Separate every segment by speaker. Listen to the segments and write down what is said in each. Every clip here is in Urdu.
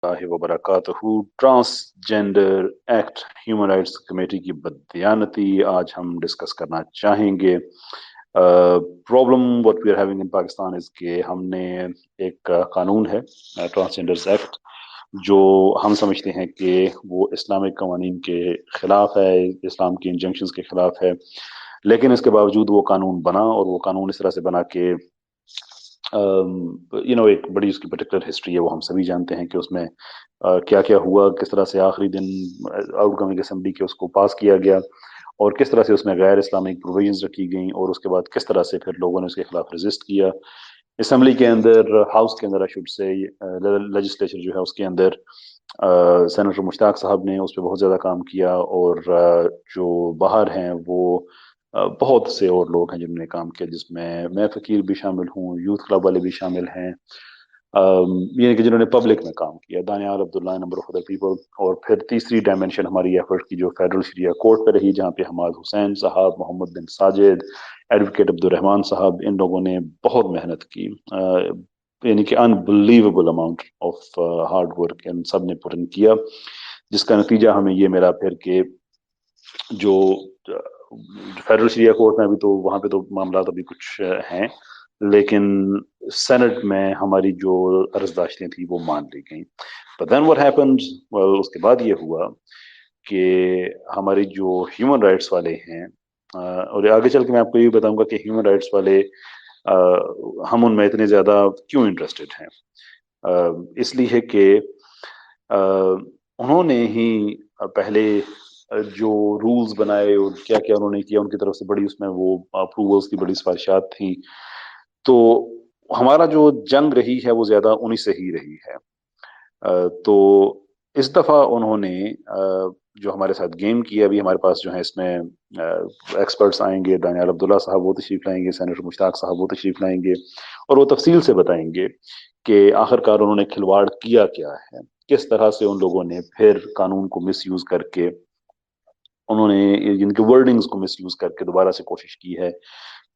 Speaker 1: اللہ وبرکاتہ. Transgender act human rights committee کی بددیانتی آج ہم ڈسکس کرنا چاہیں گے. Problem what we are having in Pakistan is کہ ہم نے ایک قانون ہے ٹرانسجینڈرز ایکٹ جو ہم سمجھتے ہیں کہ وہ اسلامک قوانین کے خلاف ہے, اسلام کی انجنکشنز کے خلاف ہے, لیکن اس کے باوجود وہ قانون بنا, اور وہ قانون اس طرح سے بنا کہ ایک بڑی اس کی پرٹیکولر ہسٹری ہے, وہ ہم سبھی جانتے ہیں کہ اس میں کیا کیا ہوا, کس طرح سے آخری دن آؤٹ گوئنگ اسمبلی کے اس کو پاس کیا گیا, اور کس طرح سے اس میں غیر اسلامک پروویژنز رکھی گئیں, اور اس کے بعد کس طرح سے پھر لوگوں نے اس کے خلاف ریزسٹ کیا. اسمبلی کے اندر, ہاؤس کے اندر, آئی شوڈ سے لیجسلیچر جو ہے اس کے اندر سینیٹر مشتاق صاحب نے اس پہ بہت زیادہ کام کیا, اور جو باہر ہیں وہ بہت سے اور لوگ ہیں جنہوں نے کام کیا, جس میں فقیر بھی شامل ہوں, یوتھ کلب والے بھی شامل ہیں, یعنی کہ جنہوں نے پبلک میں کام کیا, دانیال عبداللہ, نمبر آف ادر پیپل. اور پھر تیسری ڈائمینشن ہماری ایفرٹ کی جو فیڈرل شریعہ کورٹ پہ رہی, جہاں پہ حماد حسین صاحب, محمد بن ساجد, ایڈوکیٹ عبدالرحمان صاحب, ان لوگوں نے بہت محنت کی, یعنی کہ unbelievable amount of hard work ان سب نے پٹ ان کیا, جس کا نتیجہ ہمیں یہ ملا پھر کہ جو فیڈرل شریعہ کورٹ میں ابھی تو وہاں پہ تو معاملات ابھی کچھ ہیں, لیکن سینٹ میں ہماری جو عرضداشتیں تھیں وہ مان لی گئیں. But then what happened, well, اس کے بعد یہ ہوا کہ ہماری جو ہیومن رائٹس والے ہیں, اور آگے چل کے میں آپ کو یہ بتاؤں گا کہ ہیومن رائٹس والے ہم ان میں اتنے زیادہ کیوں انٹرسٹڈ ہیں. اس لیے کہ انہوں نے ہی پہلے جو رولز بنائے اور کیا کیا انہوں نے کیا, ان کی طرف سے بڑی اس میں وہ اپروولز کی بڑی سفارشات تھیں. تو ہمارا جو جنگ رہی ہے وہ زیادہ انہی سے ہی رہی ہے. تو اس دفعہ انہوں نے جو ہمارے ساتھ گیم کیا, ابھی ہمارے پاس جو ہے اس میں ایکسپرٹس آئیں گے, دانیال عبداللہ صاحب وہ تشریف لائیں گے, سینیٹر مشتاق صاحب وہ تشریف لائیں گے, اور وہ تفصیل سے بتائیں گے کہ آخرکار انہوں نے کھلواڑ کیا کیا ہے, کس طرح سے ان لوگوں نے پھر قانون کو مس یوز کر کے, انہوں نے ان کے ورڈنگز کو مس یوز کر کے دوبارہ سے کوشش کی ہے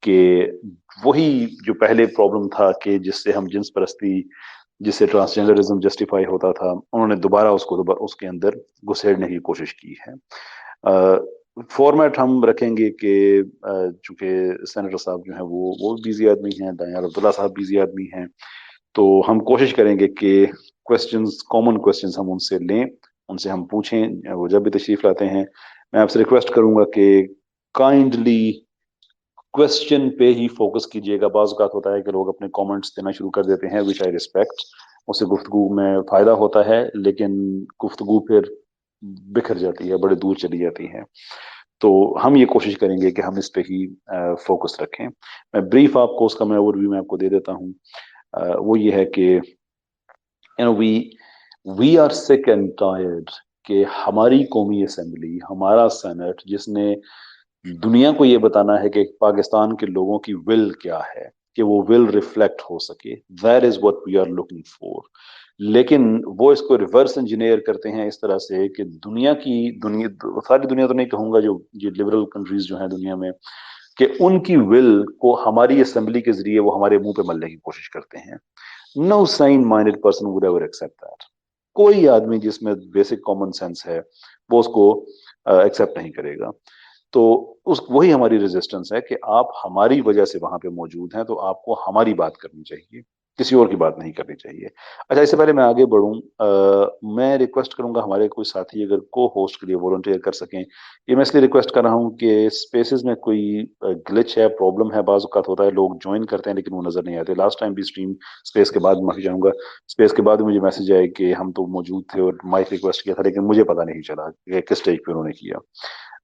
Speaker 1: کہ وہی جو پہلے پرابلم تھا کہ جس سے ہم جنس پرستی, جس سے ٹرانسجینڈرزم جسٹیفائی ہوتا تھا, انہوں نے دوبارہ اس کے اندر گھسیڑنے کی کوشش کی ہے. فارمیٹ ہم رکھیں گے کہ چونکہ سینیٹر صاحب جو ہیں وہ بیزی آدمی ہیں, دانیال عبداللہ صاحب بیزی آدمی ہیں, تو ہم کوشش کریں گے کہ کویسچنز, کامن کویسچنز ہم ان سے لیں, ان سے ہم پوچھیں, وہ جب بھی تشریف لاتے ہیں. میں آپ سے ریکویسٹ کروں گا کہ کائنڈلی کویسچن پہ ہی فوکس کیجیے گا. بعض اوقات ہوتا ہے کہ لوگ اپنے کامنٹس دینا شروع کر دیتے ہیں, وچ آئی ریسپیکٹ, اس سے گفتگو میں فائدہ ہوتا ہے, لیکن گفتگو پھر بکھر جاتی ہے, بڑے دور چلی جاتی ہے. تو ہم یہ کوشش کریں گے کہ ہم اس پہ ہی فوکس رکھیں. میں بریف آپ کو اس کا میں اوور ویو میں آپ کو دے دیتا ہوں. وہ یہ ہے کہ وی آر سک اینڈ ٹائرڈ کہ ہماری قومی اسمبلی, ہمارا سینٹ, جس نے دنیا کو یہ بتانا ہے کہ پاکستان کے لوگوں کی ول کیا ہے, کہ وہ ول ریفلیکٹ ہو سکے, that is what we are looking for. لیکن وہ اس کو ریورس انجینئر کرتے ہیں اس طرح سے کہ ساری دنیا تو نہیں کہوں گا, جو لبرل کنٹریز جو ہیں دنیا میں, کہ ان کی ول کو ہماری اسمبلی کے ذریعے وہ ہمارے منہ پہ ملنے کی کوشش کرتے ہیں. No sane minded person would ever accept that. کوئی آدمی جس میں بیسک کامن سینس ہے وہ اس کو ایکسپٹ نہیں کرے گا. تو وہی ہماری ریزسٹنس ہے کہ آپ ہماری وجہ سے وہاں پہ موجود ہیں, تو آپ کو ہماری بات کرنی چاہیے, کسی اور کی بات نہیں کرنی چاہیے. اچھا, اس سے پہلے میں آگے بڑھوں, میں ریکویسٹ کروں گا ہمارے کوئی ساتھی اگر کو ہوسٹ کے لیے والنٹیئر کر سکیں. یہ میں اس لیے ریکویسٹ کر رہا ہوں کہ اسپیسز میں کوئی گلچ ہے, پرابلم ہے, بعض اوقات ہوتا ہے لوگ جوائن کرتے ہیں لیکن وہ نظر نہیں آتے. لاسٹ ٹائم بھی اسٹریم اسپیس کے بعد, معافی چاہوں گا, اسپیس کے بعد مجھے میسج آئے کہ ہم تو موجود تھے اور مائک ریکویسٹ کیا تھا, لیکن مجھے پتا نہیں چلا کہ کس اسٹیج پہ انہوں نے کیا.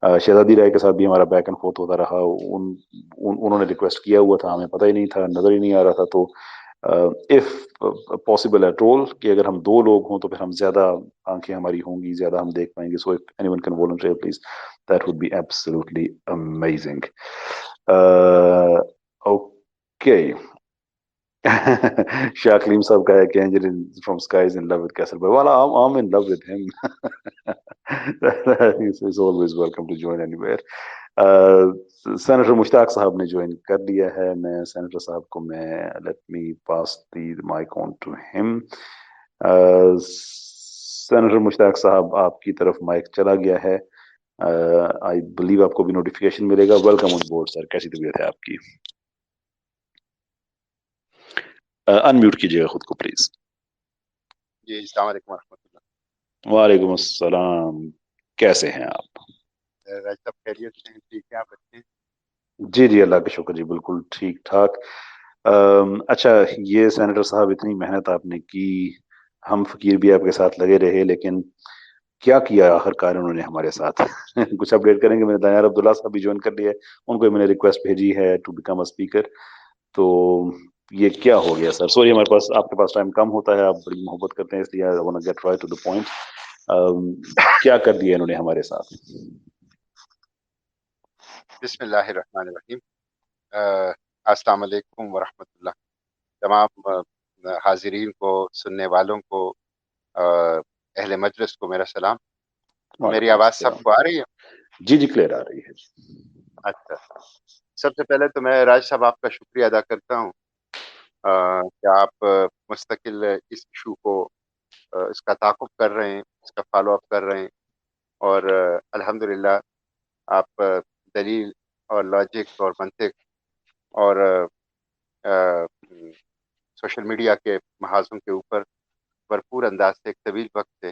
Speaker 1: شہزادی رائے کے ساتھ بھی ہمارا بیک اینڈ فورتھ ہوتا رہا, انہوں نے ریکویسٹ کیا ہوا تھا, ہمیں پتہ ہی نہیں تھا, نظر ہی نہیں آ رہا تھا. تو اف پاسبل ایٹ آل کہ اگر ہم دو لوگ ہوں تو پھر ہم زیادہ آنکھیں ہماری ہوں گی, زیادہ ہم دیکھ پائیں گے. So if anyone can volunteer please, that would be absolutely amazing. Okay. Shah Kaleem صاحب کا ہے کہ angel from sky is in love with castle بھائی. والا I'm in love with him. He's always welcome to join anywhere. Senator Mushtaq صاحب نے جوائن کر لیا ہے. میں سینیٹر صاحب کو let me pass the mic on to him. Senator Mushtaq صاحب آپ کی طرف مائک چلا گیا ہے. آئی بلیو آپ کو بھی نوٹیفیکیشن ملے گا. ویلکم آن بورڈ سر. کیسی طبیعت ہے آپ کی؟ انمیوٹ کیجیے گا خود کو پلیز.
Speaker 2: جی السلام علیکم ورحمۃ اللہ.
Speaker 1: وعلیکم السلام. کیسے ہیں آپ؟
Speaker 2: راج صاحب خیریت سے ہیں؟ ٹھیک ہے، آپ اچھے ہیں؟
Speaker 1: جی جی اللہ کا شکر جی بالکل ٹھیک ٹھاک. اچھا یہ سینیٹر صاحب اتنی محنت آپ نے کی، ہم فقیر بھی آپ کے ساتھ لگے رہے، لیکن کیا کیا آخر کار انہوں نے ہمارے ساتھ؟ کچھ اپڈیٹ کریں گے؟ میں نے دانیال عبداللہ صاحب بھی جوائن کر لیا ہے، ان کو میں نے ریکویسٹ بھیجی ہے ٹو بیکم اے اسپیکر. تو یہ کیا ہو گیا سر؟ سوری ہمارے پاس آپ کے پاس ٹائم کم ہوتا ہے، آپ بڑی محبت کرتے ہیں، اس لیے I wanna get right to the point. کیا کر دیا انہوں نے ہمارے ساتھ؟
Speaker 2: بسم اللہ الرحمن الرحیم. السلام علیکم ورحمۃ اللہ. تمام حاضرین کو، سننے والوں کو، اہل مجلس کو میرا سلام. میری
Speaker 1: وعلیکم
Speaker 2: آواز سب
Speaker 1: السلام.
Speaker 2: کو آ رہی ہے؟
Speaker 1: جی جی کلیئر آ رہی ہے.
Speaker 2: اچھا، سب سے پہلے تو میں راج صاحب آپ کا شکریہ ادا کرتا ہوں کہ آپ مستقل اس ایشو کو اس کا تعاقب کر رہے ہیں، اس کا فالو اپ کر رہے ہیں، اور الحمدللہ آپ دلیل اور لاجک اور منطق اور سوشل میڈیا کے محاذوں کے اوپر بھرپور انداز سے ایک طویل وقت سے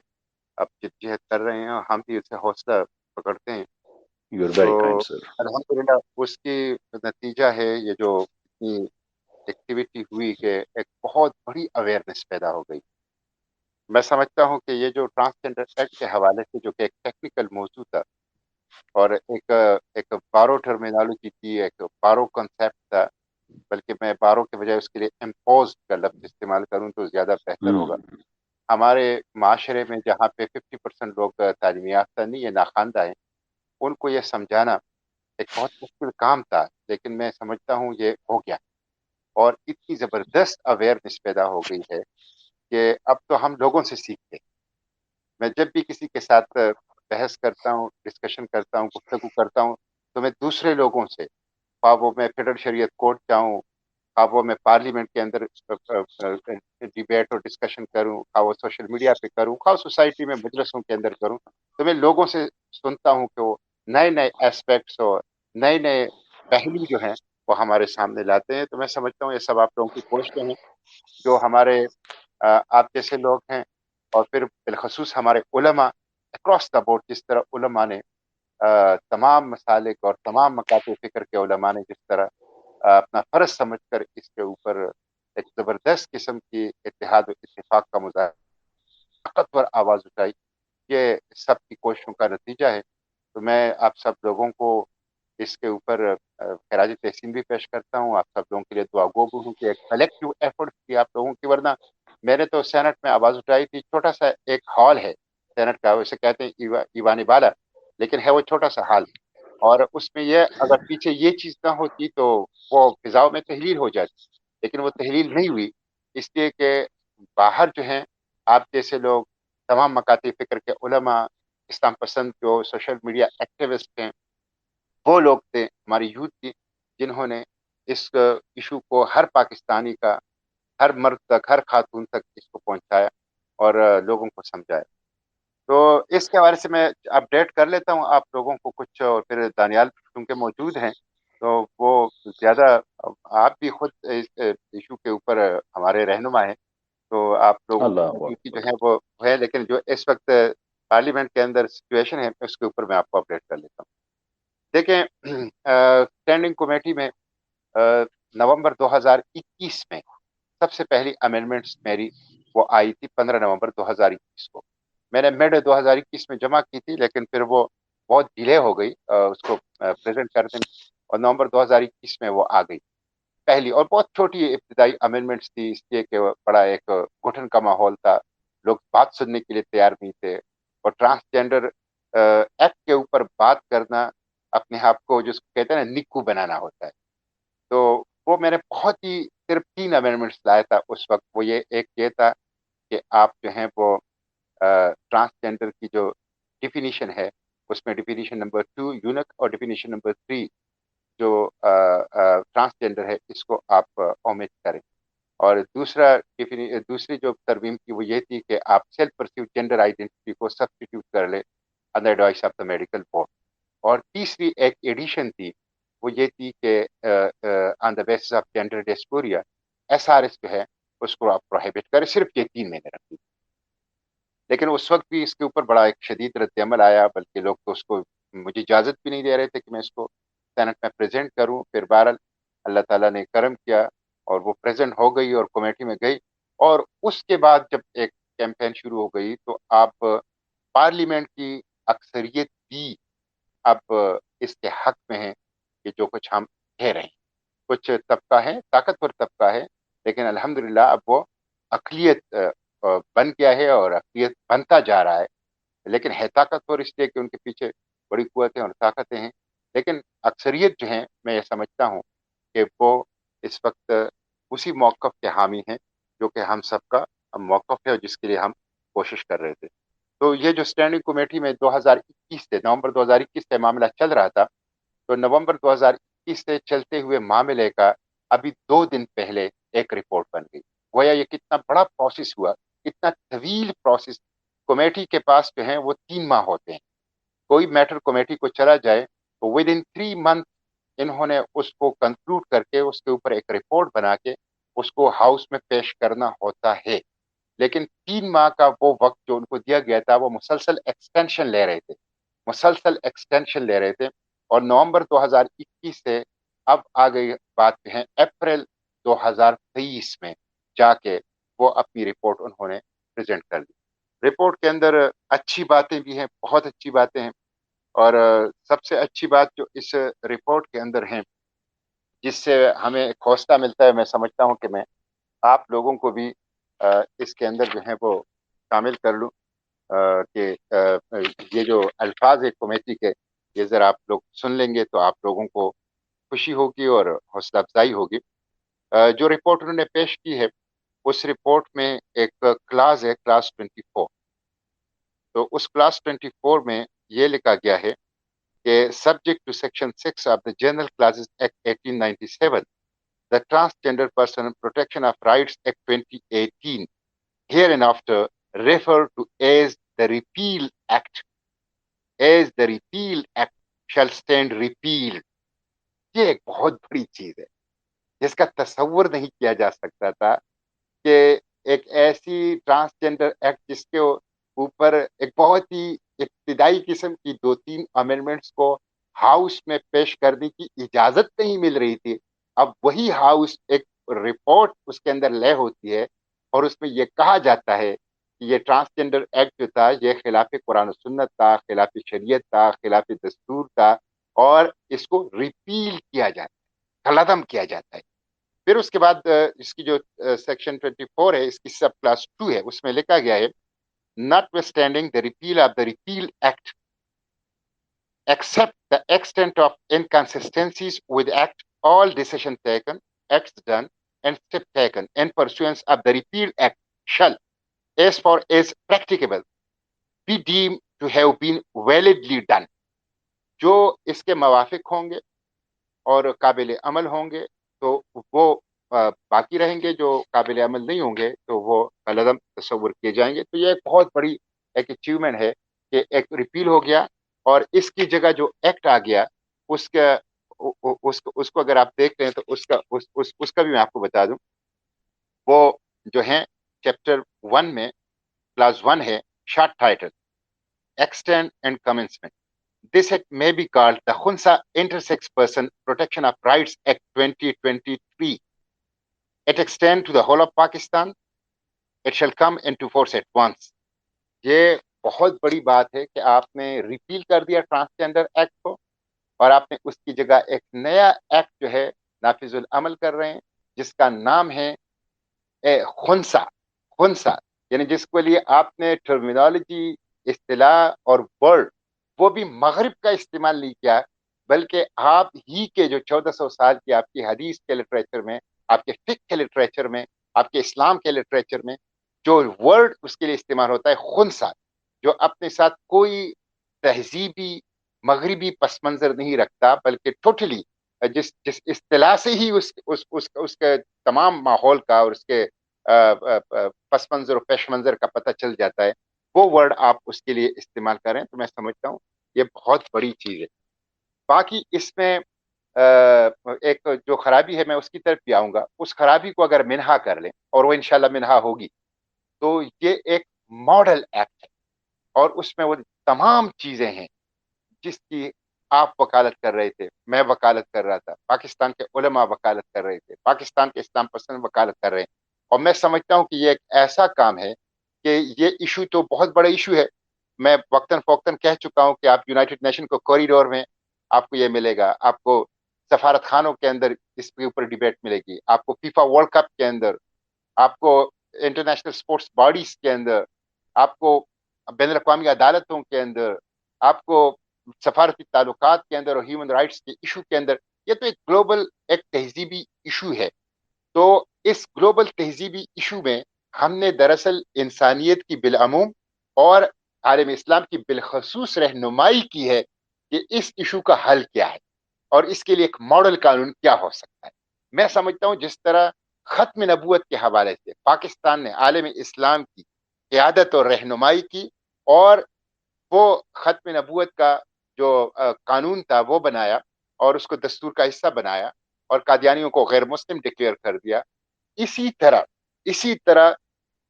Speaker 2: آپ جدوجہد کر رہے ہیں، اور ہم بھی اسے حوصلہ پکڑتے ہیں.
Speaker 1: یو آر
Speaker 2: تو
Speaker 1: ویری کائنڈ سر.
Speaker 2: الحمدللہ اس کی نتیجہ ہے یہ جو اتنی ایکٹیویٹی ہوئی کہ ایک بہت بڑی اویئرنیس پیدا ہو گئی. میں سمجھتا ہوں کہ یہ جو ٹرانسجنڈر ایکٹ کے حوالے سے، جو کہ ایک ٹیکنیکل موضوع تھا اور ایک بارو ٹرمینالوجی تھی، ایک بارو کنسیپٹ تھا، بلکہ میں بارو کے بجائے اس کے لیے امپوز کا لفظ استعمال کروں تو زیادہ بہتر ہوگا. ہمارے معاشرے میں جہاں پہ 50% لوگ تعلیم یافتہ نہیں یا ناخواندہ ہیں، ان کو یہ سمجھانا ایک بہت مشکل کام تھا، لیکن میں سمجھتا ہوں یہ ہو گیا، اور اتنی زبردست اویئرنیس پیدا ہو گئی ہے کہ اب تو ہم لوگوں سے سیکھتے ہیں. میں جب بھی کسی کے ساتھ بحث کرتا ہوں، ڈسکشن کرتا ہوں، گفتگو کرتا ہوں، تو میں دوسرے لوگوں سے، خواہ وہ میں فیڈرل شریعت کورٹ جاؤں، خواہ وہ میں پارلیمنٹ کے اندر ڈیبیٹ اور ڈسکشن کروں، خواہ وہ سوشل میڈیا پہ کروں، خواہ سوسائٹی میں مجلسوں کے اندر کروں، تو میں لوگوں سے سنتا ہوں کہ وہ نئے نئے اسپیکٹس اور نئے نئے پہلو جو ہیں وہ ہمارے سامنے لاتے ہیں. تو میں سمجھتا ہوں یہ سب آپ لوگوں کی کوششیں ہیں، جو ہمارے آپ جیسے لوگ ہیں، اور پھر بالخصوص ہمارے علماء اکراس دا بورڈ، جس طرح علماء نے تمام مسالک اور تمام مکاتب فکر کے علماء نے جس طرح اپنا فرض سمجھ کر اس کے اوپر ایک زبردست قسم کی اتحاد و اتفاق کا مظاہرہ، طاقتور آواز اٹھائی، یہ سب کی کوششوں کا نتیجہ ہے. تو میں آپ سب لوگوں کو اس کے اوپر خراج تحسین بھی پیش کرتا ہوں. آپ سب لوگوں کے لیے دعا گو بھی ہوں کہ ایک کلیکٹیو ایفرٹ کی آپ لوگوں کی، ورنہ میں نے تو سینٹ میں آواز اٹھائی تھی. چھوٹا سا ایک ہال ہے سینٹ کا، اسے کہتے ہیں ایوانی بالا، لیکن ہے وہ چھوٹا سا ہال، اور اس میں یہ اگر پیچھے یہ چیز نہ ہوتی تو وہ فضاؤں میں تحلیل ہو جاتی، لیکن وہ تحلیل نہیں ہوئی، اس لیے کہ باہر جو ہیں آپ جیسے لوگ، تمام مکاتب فکر کے علماء، اسلام پسند جو سوشل میڈیا ایکٹیوسٹ ہیں، وہ لوگ تھے ہماری یوتھ کی، جنہوں نے اس ایشو کو ہر پاکستانی کا، ہر مرد تک، ہر خاتون تک اس کو پہنچایا اور لوگوں کو سمجھایا. تو اس کے حوالے سے میں اپڈیٹ کر لیتا ہوں آپ لوگوں کو کچھ، اور پھر دانیال چونکہ موجود ہیں تو وہ زیادہ، آپ بھی خود اس ایشو کے اوپر ہمارے رہنما ہیں، تو آپ لوگوں
Speaker 1: اللہ
Speaker 2: کی ڈیوٹی جو
Speaker 1: اکبر.
Speaker 2: ہے وہ ہے، لیکن جو اس وقت پارلیمنٹ کے اندر سچویشن ہے اس کے اوپر میں آپ کو اپڈیٹ کر لیتا ہوں. دیکھیں، اسٹینڈنگ کمیٹی میں نومبر 2021 میں سب سے پہلی امینڈمنٹس میری وہ آئی تھی 15 نومبر 2021 کو. میں نے مڈ 2021 میں جمع کی تھی، لیکن پھر وہ بہت ڈیلے ہو گئی اس کو پریزنٹ کرنے میں، اور نومبر 2021 میں وہ آ گئی پہلی، اور بہت چھوٹی ابتدائی امینڈمنٹس تھی، اس لیے کہ بڑا ایک گھٹن کا ماحول تھا، لوگ بات سننے کے لیے تیار نہیں تھے، اور ٹرانسجینڈر ایکٹ کے اوپر بات کرنا اپنے آپ کو جس کو کہتے ہیں نا نکو بنانا ہوتا ہے. تو وہ میں نے بہت ہی صرف 3 امینڈمنٹس لایا تھا اس وقت. وہ ایک یہ تھا کہ آپ جو ہیں وہ ٹرانسجینڈر کی جو ڈیفینیشن ہے، اس میں ڈیفینیشن نمبر 2 یونک اور ڈیفینیشن نمبر 3 جو ٹرانسجینڈر ہے، اس کو آپ اومٹ کریں. اور دوسری جو ترمیم کی وہ یہ تھی کہ آپ سیلف پرسیو جینڈر آئیڈینٹی کو سبسٹیٹیوٹ کر لیں under advice of the medical board. اور تیسری ایک ایڈیشن تھی وہ یہ تھی کہ on the basis of gender dysphoria SRS جو ہے اس کو آپ پروہیبٹ کریں. صرف یہ 3 مہینے رکھی. لیکن اس وقت بھی اس کے اوپر بڑا ایک شدید رد عمل آیا، بلکہ لوگ تو اس کو مجھے اجازت بھی نہیں دے رہے تھے کہ میں اس کو سینٹ میں پریزنٹ کروں. پھر بہرحال اللہ تعالیٰ نے کرم کیا اور وہ پریزنٹ ہو گئی اور کمیٹی میں گئی. اور اس کے بعد جب ایک کیمپین شروع ہو گئی تو آپ پارلیمنٹ کی اکثریت بھی اب اس کے حق میں ہے کہ جو کچھ ہم کہہ رہے ہیں. کچھ طبقہ ہے، طاقتور طبقہ ہے، لیکن الحمدللہ اب وہ اقلیت بن گیا ہے اور اقلیت بنتا جا رہا ہے. لیکن ہے طاقتور اس لیے کہ ان کے پیچھے بڑی قوتیں اور طاقتیں ہیں. لیکن اکثریت جو ہیں میں یہ سمجھتا ہوں کہ وہ اس وقت اسی موقف کے حامی ہیں جو کہ ہم سب کا موقف ہے اور جس کے لیے ہم کوشش کر رہے تھے. تو یہ جو اسٹینڈنگ کمیٹی میں 2021 سے نومبر 2021 سے معاملہ چل رہا تھا، تو نومبر 2021 سے چلتے ہوئے معاملے کا ابھی 2 دن پہلے ایک رپورٹ بن گئی. گویا یہ کتنا بڑا پروسیس ہوا، کتنا طویل پروسیس. کمیٹی کے پاس جو ہیں وہ 3 ماہ ہوتے ہیں. کوئی میٹر کمیٹی کو چلا جائے تو ود ان 3 منتھ انہوں نے اس کو کنکلوڈ کر کے اس کے اوپر ایک رپورٹ بنا کے اس کو ہاؤس میں پیش کرنا ہوتا ہے. لیکن 3 ماہ کا وہ وقت جو ان کو دیا گیا تھا وہ مسلسل ایکسٹینشن لے رہے تھے. اور نومبر 2021 سے اب آ گئی بات ہے اپریل 2023 میں جا کے وہ اپنی رپورٹ انہوں نے پریزنٹ کر دی. رپورٹ کے اندر اچھی باتیں بھی ہیں، بہت اچھی باتیں ہیں. اور سب سے اچھی بات جو اس رپورٹ کے اندر ہیں جس سے ہمیں ایک حوصلہ ملتا ہے، میں سمجھتا ہوں کہ میں آپ لوگوں کو بھی اس کے اندر جو ہے وہ شامل کر لوں کہ یہ جو الفاظ ہے کمیٹی کے، یہ ذرا آپ لوگ سن لیں گے تو آپ لوگوں کو خوشی ہوگی اور حوصلہ افزائی ہوگی. جو رپورٹ انہوں نے پیش کی ہے اس رپورٹ میں ایک کلاس ہے، کلاس 24. تو اس کلاس 24 میں یہ لکھا گیا ہے کہ subject to section 6 of the general clauses act 1897، the Transgender Person Protection of Rights Act 2018 hereinafter referred to as the Repeal Act, as the Repeal Act shall stand repealed. یہ ایک بہت بڑی چیز ہے جس کا تصور نہیں کیا جا سکتا تھا کہ ایک ایسی ٹرانسجینڈر ایکٹ جس کے اوپر ایک بہت ہی ابتدائی قسم کی 2-3 امینڈمنٹس کو ہاؤس میں پیش کرنے کی اجازت نہیں مل رہی تھی، اب وہی ہاؤس ایک رپورٹ اس کے اندر لے ہوتی ہے اور اس میں یہ کہا جاتا ہے کہ یہ ٹرانسجینڈر ایکٹ جو تھا یہ خلاف قرآن و سنت تھا، خلاف شریعت تھا، خلاف دستور تھا، اور اس کو ریپیل کیا جاتا ہے، کالعدم کیا جاتا ہے. پھر اس کے بعد اس کی جو سیکشن 24 ہے، اس کی سب کلاس 2 ہے، اس میں لکھا گیا ہے notwithstanding the repeal of the Repeal Act, except the extent of inconsistencies with Act, all decisions taken, acts done, and steps taken in pursuance of the Repeal Act shall, as far as practicable, be deemed to have been validly done. جو اس کے موافق ہوں گے اور قابل عمل ہوں گے تو وہ باقی رہیں گے، جو قابل عمل نہیں ہوں گے تو وہ کالعدم تصور کیے جائیں گے. تو یہ ایک بہت بڑی ایک اچیومنٹ ہے کہ ایک ریپیل ہو گیا اور اس کی جگہ جو ایکٹ آ گیا اس کو اگر آپ دیکھتے ہیں تو اس کا بھی میں آپ کو بتا دوں. وہ جو ہیں چیپٹر 1 میں کلاس 1 ہے، short title extend and commencement. This act may be called the Khunsa Intersex Person Protection of Rights Act 2023. It extends to the whole of Pakistan. It shall come into force at once. یہ بہت بڑی بات ہے کہ آپ نے ریپیل کر دیا ٹرانسجینڈر ایکٹ کو اور آپ نے اس کی جگہ ایک نیا ایکٹ جو ہے نافذ العمل کر رہے ہیں جس کا نام ہے خنسا، یعنی جس کے لیے آپ نے ٹرمینالوجی، اصطلاح اور ورڈ وہ بھی مغرب کا استعمال نہیں کیا، بلکہ آپ ہی کے جو 1400 سال کی آپ کی حدیث کے لٹریچر میں، آپ کے فقہ کے لٹریچر میں، آپ کے اسلام کے لٹریچر میں جو ورڈ اس کے لیے استعمال ہوتا ہے خنسا، جو اپنے ساتھ کوئی تہذیبی مغربی پس منظر نہیں رکھتا بلکہ ٹوٹلی جس جس اصطلاح سے ہی اس کے تمام ماحول کا اور اس کے پس منظر و پیش منظر کا پتہ چل جاتا ہے، وہ ورڈ آپ اس کے لیے استعمال کریں، تو میں سمجھتا ہوں یہ بہت بڑی چیز ہے۔ باقی اس میں ایک جو خرابی ہے، میں اس کی طرف بھی آؤں گا، اس خرابی کو اگر منہا کر لیں، اور وہ انشاءاللہ منہا ہوگی، تو یہ ایک ماڈل ایکٹ ہے، اور اس میں وہ تمام چیزیں ہیں جس کی آپ وکالت کر رہے تھے، میں وکالت کر رہا تھا، پاکستان کے علماء وکالت کر رہے تھے، پاکستان کے اسلام پسند وکالت کر رہے ہیں، اور میں سمجھتا ہوں کہ یہ ایک ایسا کام ہے کہ یہ ایشو تو بہت بڑا ایشو ہے۔ میں وقتاً فوقتاً کہہ چکا ہوں کہ آپ یونائٹڈ نیشن کو کوریڈور میں آپ کو یہ ملے گا، آپ کو سفارت خانوں کے اندر اس کے اوپر ڈیبیٹ ملے گی، آپ کو فیفا ورلڈ کپ کے اندر، آپ کو انٹرنیشنل سپورٹس باڈیز کے اندر، آپ کو بین الاقوامی عدالتوں کے اندر، آپ کو سفارتی تعلقات کے اندر اور ہیومن رائٹس کے ایشو کے اندر۔ یہ تو ایک گلوبل ایک تہذیبی ایشو ہے۔ تو اس گلوبل تہذیبی ایشو میں ہم نے دراصل انسانیت کی بالعموم اور عالم اسلام کی بالخصوص رہنمائی کی ہے کہ اس ایشو کا حل کیا ہے اور اس کے لیے ایک ماڈل قانون کیا ہو سکتا ہے۔ میں سمجھتا ہوں جس طرح ختم نبوت کے حوالے سے پاکستان نے عالم اسلام کی قیادت اور رہنمائی کی، اور وہ ختم نبوت کا جو قانون تھا وہ بنایا اور اس کو دستور کا حصہ بنایا اور قادیانیوں کو غیر مسلم ڈکلیئر کر دیا، اسی طرح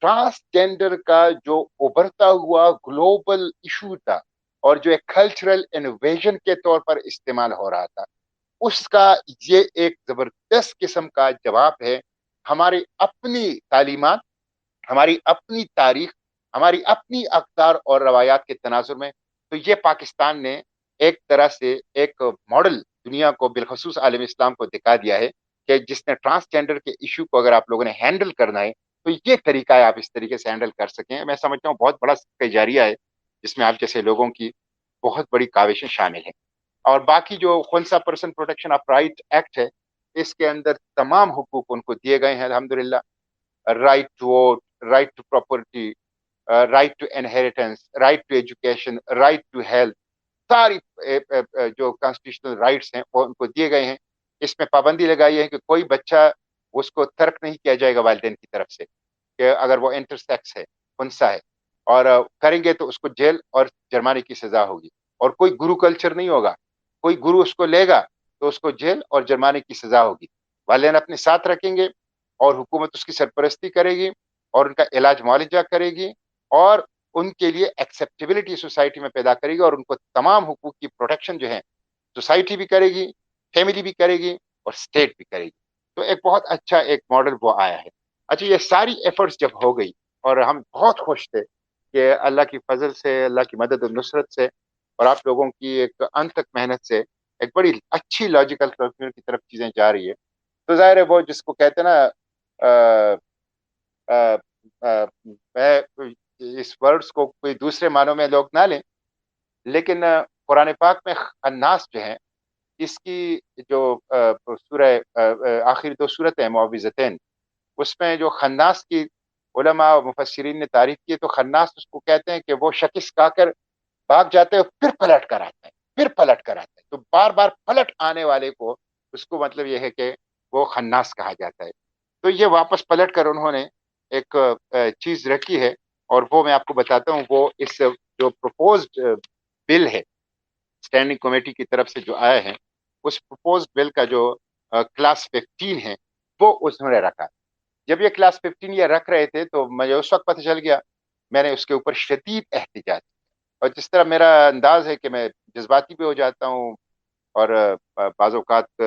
Speaker 2: ٹرانسجینڈر کا جو ابھرتا ہوا گلوبل ایشو تھا اور جو ایک کلچرل انویژن کے طور پر استعمال ہو رہا تھا، اس کا یہ ایک زبردست قسم کا جواب ہے ہماری اپنی تعلیمات، ہماری اپنی تاریخ، ہماری اپنی اقدار اور روایات کے تناظر میں۔ تو یہ پاکستان نے ایک طرح سے ایک ماڈل دنیا کو بالخصوص عالم اسلام کو دکھا دیا ہے کہ جس نے ٹرانسجینڈر کے ایشو کو اگر آپ لوگوں نے ہینڈل کرنا ہے تو یہ طریقہ ہے، آپ اس طریقے سے ہینڈل کر سکیں۔ میں سمجھتا ہوں بہت بڑا صدقہ جاریہ ہے جس میں آپ جیسے لوگوں کی بہت بڑی کاوشیں شامل ہیں۔ اور باقی جو خنسا person protection of right act ہے، اس کے اندر تمام حقوق ان کو دیے گئے ہیں الحمدللہ، right to vote, right to property, right to inheritance, right to education, right to health, ساری جو کانسٹیٹیوشنل رائٹس ہیں وہ ان کو دیے گئے ہیں۔ اس میں پابندی لگائی ہے کہ کوئی بچہ اس کو ترک نہیں کیا جائے گا والدین کی طرف سے، کہ اگر وہ انٹرسیکس ہے، خنسا ہے، اور کریں گے تو اس کو جیل اور جرمانے کی سزا ہوگی، اور کوئی گرو کلچر نہیں ہوگا، کوئی گرو اس کو لے گا تو اس کو جیل اور جرمانے کی سزا ہوگی۔ والدین اپنے ساتھ رکھیں گے اور حکومت اس کی سرپرستی کرے گی اور ان کا علاج معالجہ کرے گی اور ان کے لیے ایکسیپٹیبلٹی سوسائٹی میں پیدا کرے گی، اور ان کو تمام حقوق کی پروٹیکشن جو ہے سوسائٹی بھی کرے گی، فیملی بھی کرے گی اور اسٹیٹ بھی کرے گی۔ تو ایک بہت اچھا ایک ماڈل وہ آیا ہے۔ اچھا، یہ ساری ایفرٹس جب ہو گئی اور ہم بہت خوش تھے کہ اللہ کی فضل سے، اللہ کی مدد و نصرت سے اور آپ لوگوں کی ایک انت تک محنت سے ایک بڑی اچھی لاجیکل کنکلوژن کی طرف چیزیں جا رہی ہے، تو ظاہر ہے وہ جس کو کہتے ہیں نا، میں اس ورڈز کو کوئی دوسرے معنوں میں لوگ نہ لیں، لیکن قرآن پاک میں خناس جو ہیں، اس کی جو سورہ آخری دو صورت ہیں معوذتین، اس میں جو خناس کی علماء و مفسرین نے تعریف کی، تو خناس اس کو کہتے ہیں کہ وہ شخص کھا کر بھاگ جاتے ہیں پھر پلٹ کر آتا ہے، پھر پلٹ کر آتا ہے، تو بار بار پلٹ آنے والے کو اس کو مطلب یہ ہے کہ وہ خناس کہا جاتا ہے۔ تو یہ واپس پلٹ کر انہوں نے ایک چیز رکھی ہے، اور وہ میں آپ کو بتاتا ہوں۔ وہ اس جو پروپوزڈ بل ہے اسٹینڈنگ کمیٹی کی طرف سے جو آیا ہے، اس پروپوزڈ بل کا جو کلاس 15 ہے وہ انہوں نے رکھا۔ جب یہ کلاس 15 یہ رکھ رہے تھے تو مجھے اس وقت پتہ چل گیا، میں نے اس کے اوپر شدید احتجاج کیا، اور جس طرح میرا انداز ہے کہ میں جذباتی بھی ہو جاتا ہوں اور بعض اوقات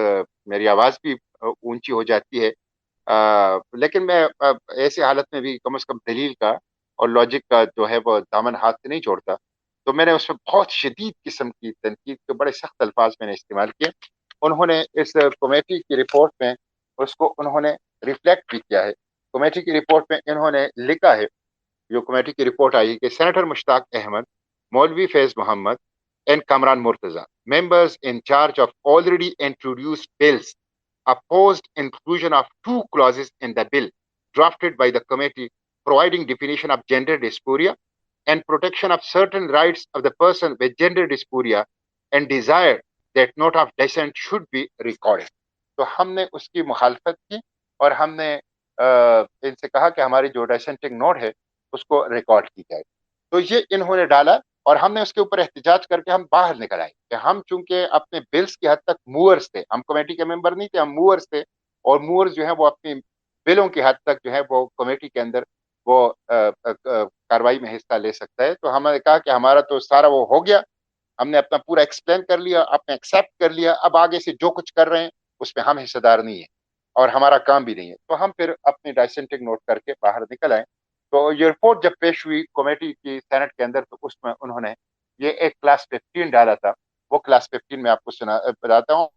Speaker 2: میری آواز بھی اونچی ہو جاتی ہے، لیکن میں ایسی حالت میں بھی کم از کم دلیل کا اور لاجک کا جو ہے وہ دامن ہاتھ سے نہیں چھوڑتا۔ تو میں نے اس میں بہت شدید قسم کی تنقید کے بڑے سخت الفاظ میں نے استعمال کیے۔ انہوں نے اس کمیٹی کی رپورٹ میں اس کو انہوں نے ریفلیکٹ بھی کیا ہے۔ کمیٹی کی رپورٹ میں انہوں نے لکھا ہے، جو کمیٹی کی رپورٹ آئی کہ سینیٹر مشتاق احمد، مولوی فیض محمد and Kamran Murtaza, members in charge of already introduced bills, opposed inclusion of two clauses in the bill drafted by the committee providing definition of gender dysphoria and protection of certain rights of the person with gender dysphoria, and desired that note of dissent should be recorded. تو ہم نے اس کی مخالفت کی اور ہم نے ان سے کہا کہ ہماری جو ڈسینٹنگ نوٹ ہے اس کو ریکارڈ کی جائے. تو یہ انہوں نے ڈالا اور ہم نے اس کے اوپر احتجاج کر کے ہم باہر نکل آئے کہ ہم چونکہ اپنے بلز کی حد تک موورز تھے, ہم کمیٹی کے ممبر نہیں تھے, ہم موورز تھے, اور موورز جو ہیں وہ اپنی بلوں کی حد تک جو ہے وہ کمیٹی کے اندر وہ کاروائی میں حصہ لے سکتا ہے. تو ہم نے کہا کہ ہمارا تو سارا وہ ہو گیا, ہم نے اپنا پورا ایکسپلین کر لیا, آپ نے ایکسیپٹ کر لیا, اب آگے سے جو کچھ کر رہے ہیں اس میں ہم حصہ دار نہیں ہیں اور ہمارا کام بھی نہیں ہے. تو ہم پھر اپنی ڈائسینٹنگ نوٹ کر کے باہر نکل آئے. تو یہ رپورٹ جب پیش ہوئی کمیٹی کی سینٹ کے اندر, تو اس میں انہوں نے یہ ایک کلاس 15 ڈالا تھا. وہ کلاس 15 میں آپ کو بتاتا ہوں.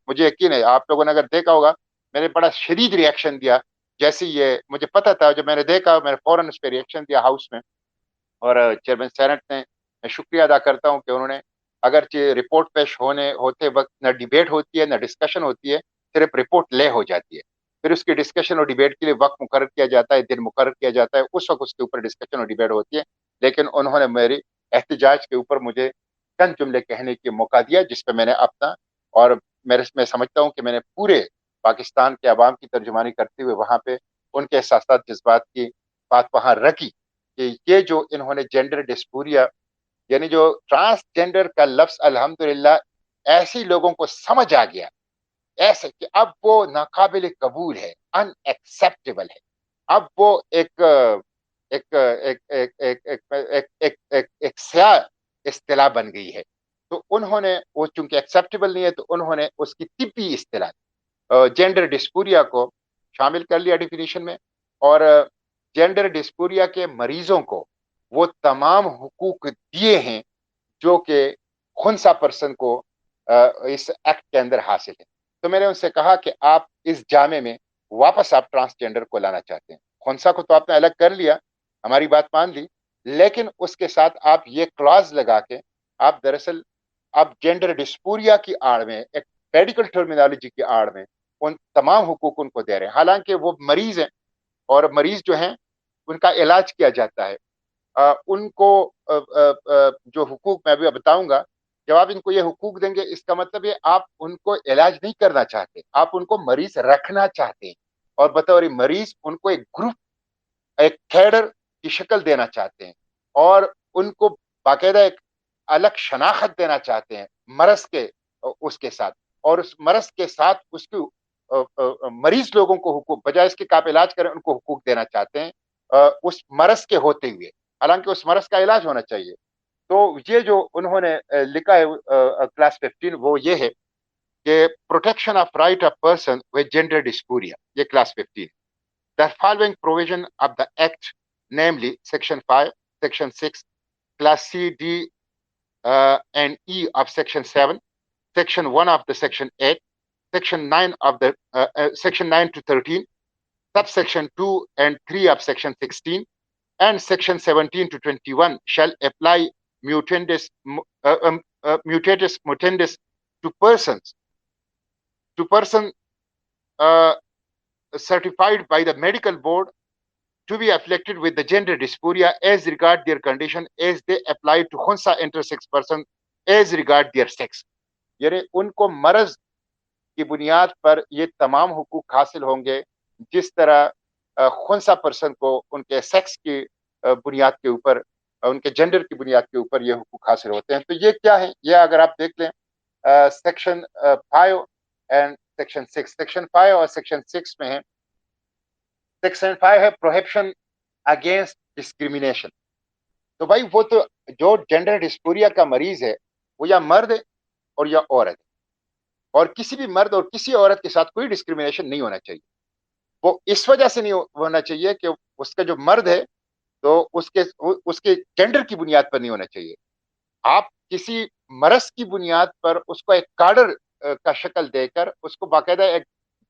Speaker 2: مجھے یقین ہے آپ لوگوں نے اگر دیکھا ہوگا, میں نے بڑا شدید ریئیکشن دیا. جیسے یہ مجھے پتا تھا, جب میں نے دیکھا میں نے فوراً اس پہ ریئیکشن دیا ہاؤس میں. اور چیئرمین سینٹ نے, میں شکریہ ادا کرتا ہوں کہ انہوں نے, اگرچہ رپورٹ پیش ہوتے وقت نہ ڈیبیٹ ہوتی ہے نہ ڈسکشن ہوتی ہے, صرف رپورٹ لے ہو جاتی ہے, پھر اس کی ڈسکشن اور ڈیبیٹ کے لیے وقت مقرر کیا جاتا ہے, دن مقرر کیا جاتا ہے, اس وقت اس کے اوپر ڈسکشن اور ڈیبیٹ ہوتی ہے. لیکن انہوں نے میری احتجاج کے اوپر مجھے چند جملے کہنے کی موقع دیا, جس پہ میں نے اپنا, اور میں سمجھتا ہوں کہ میں نے پورے پاکستان کے عوام کی ترجمانی کرتے ہوئے وہاں پہ ان کے احساسات جذبات کی بات وہاں رکھی کہ یہ جو انہوں نے جینڈر ڈسپوریا, یعنی جو ٹرانسجینڈر کا لفظ الحمدللہ ایسی لوگوں کو سمجھ آ گیا ایسے کہ اب وہ ناقابل قبول ہے, ان ایکسیپٹیبل ہے. اب وہ ایک ایک ایک ایک ایک ایک ایک ایک ایک سیاہ اصطلاح بن گئی ہے. تو انہوں نے وہ چونکہ ایکسیپٹیبل نہیں ہے, تو انہوں نے اس کی طبی اصطلاح جینڈر ڈسپوریا کو شامل کر لیا ڈیفینیشن میں. اور جینڈر ڈسپوریا کے مریضوں کو وہ تمام حقوق دیے ہیں جو کہ خنثی پرسن کو اس ایکٹ کے اندر حاصل ہے. تو میں نے ان سے کہا کہ آپ اس جامع میں واپس آپ ٹرانسجینڈر کو لانا چاہتے ہیں. خنثی کو تو آپ نے الگ کر لیا, ہماری بات مان لی, لیکن اس کے ساتھ آپ یہ کلاز لگا کے آپ دراصل آپ جینڈر ڈسپوریا کی آڑ میں, ایک میڈیکل ٹرمینالوجی کی آڑ میں ان تمام حقوق ان کو دے رہے ہیں, حالانکہ وہ مریض ہیں اور مریض جو ہیں ان کا علاج کیا جاتا ہے. ان کو جو حقوق میں ابھی بتاؤں گا, جب آپ ان کو یہ حقوق دیں گے اس کا مطلب یہ آپ ان کو علاج نہیں کرنا چاہتے, آپ ان کو مریض رکھنا چاہتے ہیں, اور بطور مریض ان کو ایک گروپ, ایک کیڈر کی شکل دینا چاہتے ہیں, اور ان کو باقاعدہ ایک الگ شناخت دینا چاہتے ہیں مرض کے اس کے ساتھ, اور اس مرض کے ساتھ اس کی مریض لوگوں کو حقوق, بجائے اس کے کہ آپ علاج کریں, ان کو حقوق دینا چاہتے ہیں اس مرض کے ہوتے ہوئے, حالانکہ اس مرض کا علاج ہونا چاہیے. تو یہ جو انہوں نے لکھا ہے کلاس 15, وہ یہ ہے کہ protection of right of person with gender dysphoria, یہ class 15. The following provision of the Act, namely Section 5, Section 6, Class C, D, and E of Section 7, Section 1 of the Section 8, Section 9 of the Section 9 to 13, Subsection 2 and 3 of Section 16, and Section 17 to 21 shall apply mutatis mutandis to persons certified by the medical board to be afflicted with the gender dysphoria as regard their condition as they apply to khunsa intersex person as regard their sex. یعنی ان کو مرض کی بنیاد پر یہ تمام حقوق حاصل ہوں گے جس طرح خنثی پرسن کو ان کے سیکس کی بنیاد کے اوپر, ان کے جینڈر کی بنیاد کے اوپر یہ حقوق حاصل ہوتے ہیں. تو یہ کیا ہے, یہ اگر آپ دیکھ لیں سیکشن 5 اینڈ سیکشن 6, سیکشن 5 اور سیکشن 6 میں ہے. سیکشن 5 ہے پروہیبشن اگینسٹ ڈسکریمنیشن. تو بھائی وہ تو جو جینڈر ڈسپوریا کا مریض ہے وہ یا مرد ہے اور یا عورت ہے, اور کسی بھی مرد اور کسی عورت کے ساتھ کوئی ڈسکریمنیشن نہیں ہونا چاہیے. وہ اس وجہ سے نہیں ہونا چاہیے کہ اس کا جو مرد ہے تو اس کے جینڈر کی بنیاد پر نہیں ہونا چاہیے. آپ کسی مرض کی بنیاد پر اس کو ایک کارڈر کا شکل دے کر, اس کو باقاعدہ ایک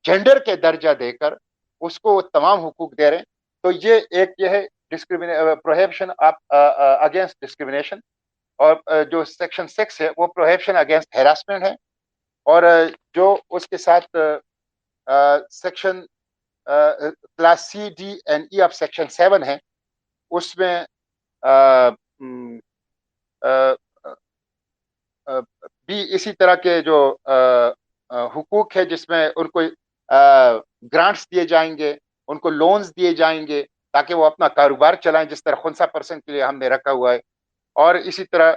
Speaker 2: جینڈر کے درجہ دے کر اس کو تمام حقوق دے رہے ہیں. تو یہ ہے پروہیبشن اگینسٹ ڈسکریمنیشن. اور جو سیکشن 6 ہے وہ پروہیبشن اگینسٹ ہیراسمنٹ ہے. اور جو اس کے ساتھ section class C, D and E of section 7 ہے, اس میں بھی اسی طرح کے جو حقوق ہے جس میں ان کو گرانٹس دیے جائیں گے، ان کو لونز دیے جائیں گے تاکہ وہ اپنا کاروبار چلائیں، جس طرح خنسا پرسن کے لیے ہم نے رکھا ہوا ہے. اور اسی طرح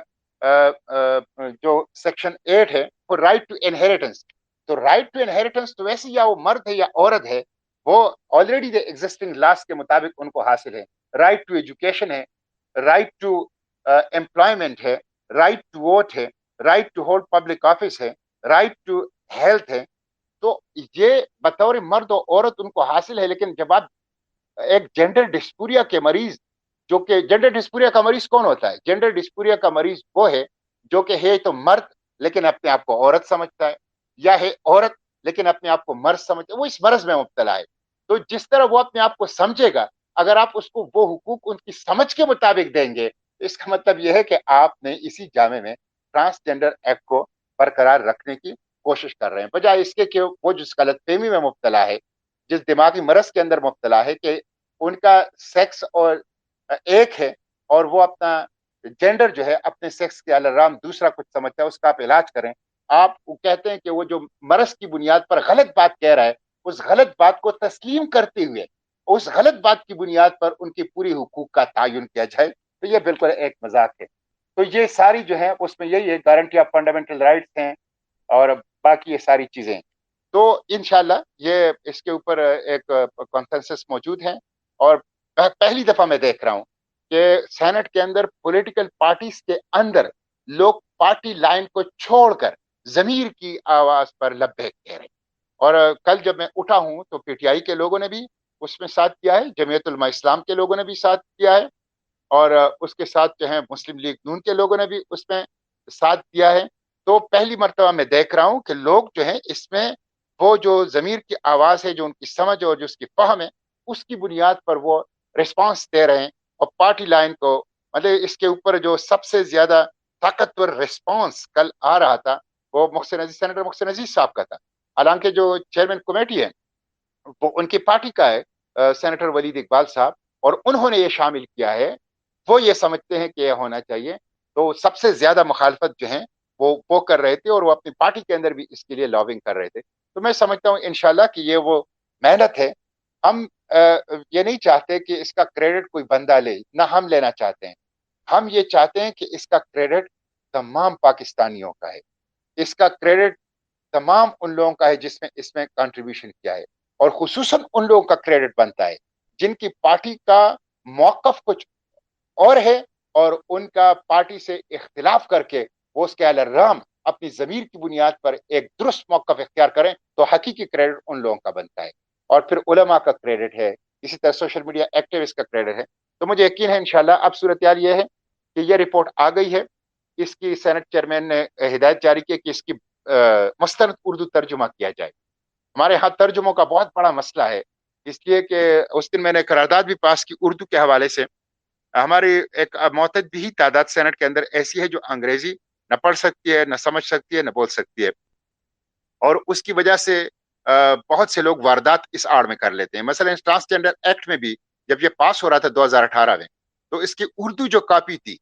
Speaker 2: جو سیکشن 8 ہے وہ رائٹ ٹو انہیریٹنس. تو رائٹ ٹو انہیریٹنس تو ویسے یا وہ مرد ہے یا عورت ہے، وہ آلریڈی ایگزسٹنگ لاس کے مطابق ان کو حاصل ہے. رائٹ ٹو ایجوکیشن ہے، رائٹ ٹو امپلائمنٹ ہے، رائٹ ٹو ووٹ ہے، right to hold public office ہے، رائٹ ٹو ہیلتھ ہے. تو یہ بطور مرد و عورت ان کو حاصل ہے. لیکن جب آپ ایک جینڈر ڈسپوریا کے مریض، جو کہ جینڈر ڈسپوریا کا مریض کون ہوتا ہے؟ جینڈر ڈسپوریا کا مریض وہ ہے جو کہ ہے تو مرد لیکن اپنے آپ کو عورت سمجھتا ہے، یا ہے عورت لیکن اپنے آپ کو مرد سمجھتا ہے، وہ اس مرض میں مبتلا ہے. تو جس طرح وہ اپنے آپ کو سمجھے گا، اگر آپ اس کو وہ حقوق ان کی سمجھ کے مطابق دیں گے، تو اس کا مطلب یہ ہے کہ آپ نے اسی جامع میں ٹرانسجینڈر ایکٹ کو برقرار رکھنے کی کوشش کر رہے ہیں، بجائے اس کے کہ وہ جس غلط فہمی میں مبتلا ہے، جس دماغی مرض کے اندر مبتلا ہے کہ ان کا سیکس اور ایک ہے اور وہ اپنا جینڈر جو ہے اپنے سیکس کے الرام دوسرا کچھ سمجھتا ہے، اس کا آپ علاج کریں. آپ کہتے ہیں کہ وہ جو مرض کی بنیاد پر غلط بات کہہ رہا ہے، اس غلط بات کو تسلیم کرتے ہوئے اس غلط بات کی بنیاد پر ان کی پوری حقوق کا تعین کیا جائے، تو یہ بالکل ایک مذاق ہے. تو یہ ساری جو ہے اس میں یہی ہے، گارنٹی آف فنڈامنٹل رائٹس ہیں اور باقی یہ ساری چیزیں. تو انشاءاللہ یہ اس کے اوپر ایک کنسنسس موجود ہے. اور پہلی دفعہ میں دیکھ رہا ہوں کہ سینٹ کے اندر پولیٹیکل پارٹیز کے اندر لوگ پارٹی لائن کو چھوڑ کر ضمیر کی آواز پر لبیک کہہ رہے ہیں. اور کل جب میں اٹھا ہوں تو پی ٹی آئی کے لوگوں نے بھی اس میں ساتھ کیا ہے، جمعیت علماء اسلام کے لوگوں نے بھی ساتھ کیا ہے، اور اس کے ساتھ جو ہے مسلم لیگ نون کے لوگوں نے بھی اس میں ساتھ دیا ہے. تو پہلی مرتبہ میں دیکھ رہا ہوں کہ لوگ جو ہیں اس میں وہ جو ضمیر کی آواز ہے، جو ان کی سمجھ اور جو اس کی فہم ہے، اس کی بنیاد پر وہ ریسپانس دے رہے ہیں. اور پارٹی لائن کو مطلب اس کے اوپر جو سب سے زیادہ طاقتور ریسپانس کل آ رہا تھا وہ محسن عزیز، سینیٹر محسن عزیز صاحب کا تھا. حالانکہ جو چیئرمین کمیٹی ہے وہ ان کی پارٹی کا ہے، سینیٹر ولید اقبال صاحب، اور انہوں نے یہ شامل کیا ہے. وہ یہ سمجھتے ہیں کہ یہ ہونا چاہیے. تو سب سے زیادہ مخالفت جو ہیں وہ کر رہے تھے، اور وہ اپنی پارٹی کے اندر بھی اس کے لیے لابنگ کر رہے تھے. تو میں سمجھتا ہوں انشاءاللہ کہ یہ وہ محنت ہے. ہم یہ نہیں چاہتے کہ اس کا کریڈٹ کوئی بندہ لے، نہ ہم لینا چاہتے ہیں. ہم یہ چاہتے ہیں کہ اس کا کریڈٹ تمام پاکستانیوں کا ہے، اس کا کریڈٹ تمام ان لوگوں کا ہے جس میں اس میں کنٹریبیوشن کیا ہے، اور خصوصاً ان لوگوں کا کریڈٹ بنتا ہے جن کی پارٹی کا موقف کچھ اور ہے، اور ان کا پارٹی سے اختلاف کر کے وہ اس کے الرام اپنی ضمیر کی بنیاد پر ایک درست موقف اختیار کریں، تو حقیقی کریڈٹ ان لوگوں کا بنتا ہے. اور پھر علماء کا کریڈٹ ہے، اسی طرح سوشل میڈیا ایکٹیوسٹ کا کریڈٹ ہے. تو مجھے یقین ہے انشاءاللہ اب صورتحال یہ ہے کہ یہ رپورٹ آ گئی ہے، اس کی سینٹ چیئرمین نے ہدایت جاری کی کہ اس کی مستند اردو ترجمہ کیا جائے. ہمارے ہاں ترجموں کا بہت بڑا مسئلہ ہے، اس لیے کہ اس دن میں نے قرارداد بھی پاس کی اردو کے حوالے سے. ہماری ایک معتد بھی تعداد سینٹ کے اندر ایسی ہے جو انگریزی نہ پڑھ سکتی ہے، نہ سمجھ سکتی ہے، نہ بول سکتی ہے، اور اس کی وجہ سے بہت سے لوگ واردات اس آڑ میں کر لیتے ہیں. مثلا ٹرانسجینڈر ایکٹ میں بھی جب یہ پاس ہو رہا تھا 2018 میں، تو اس کی اردو جو کاپی تھی،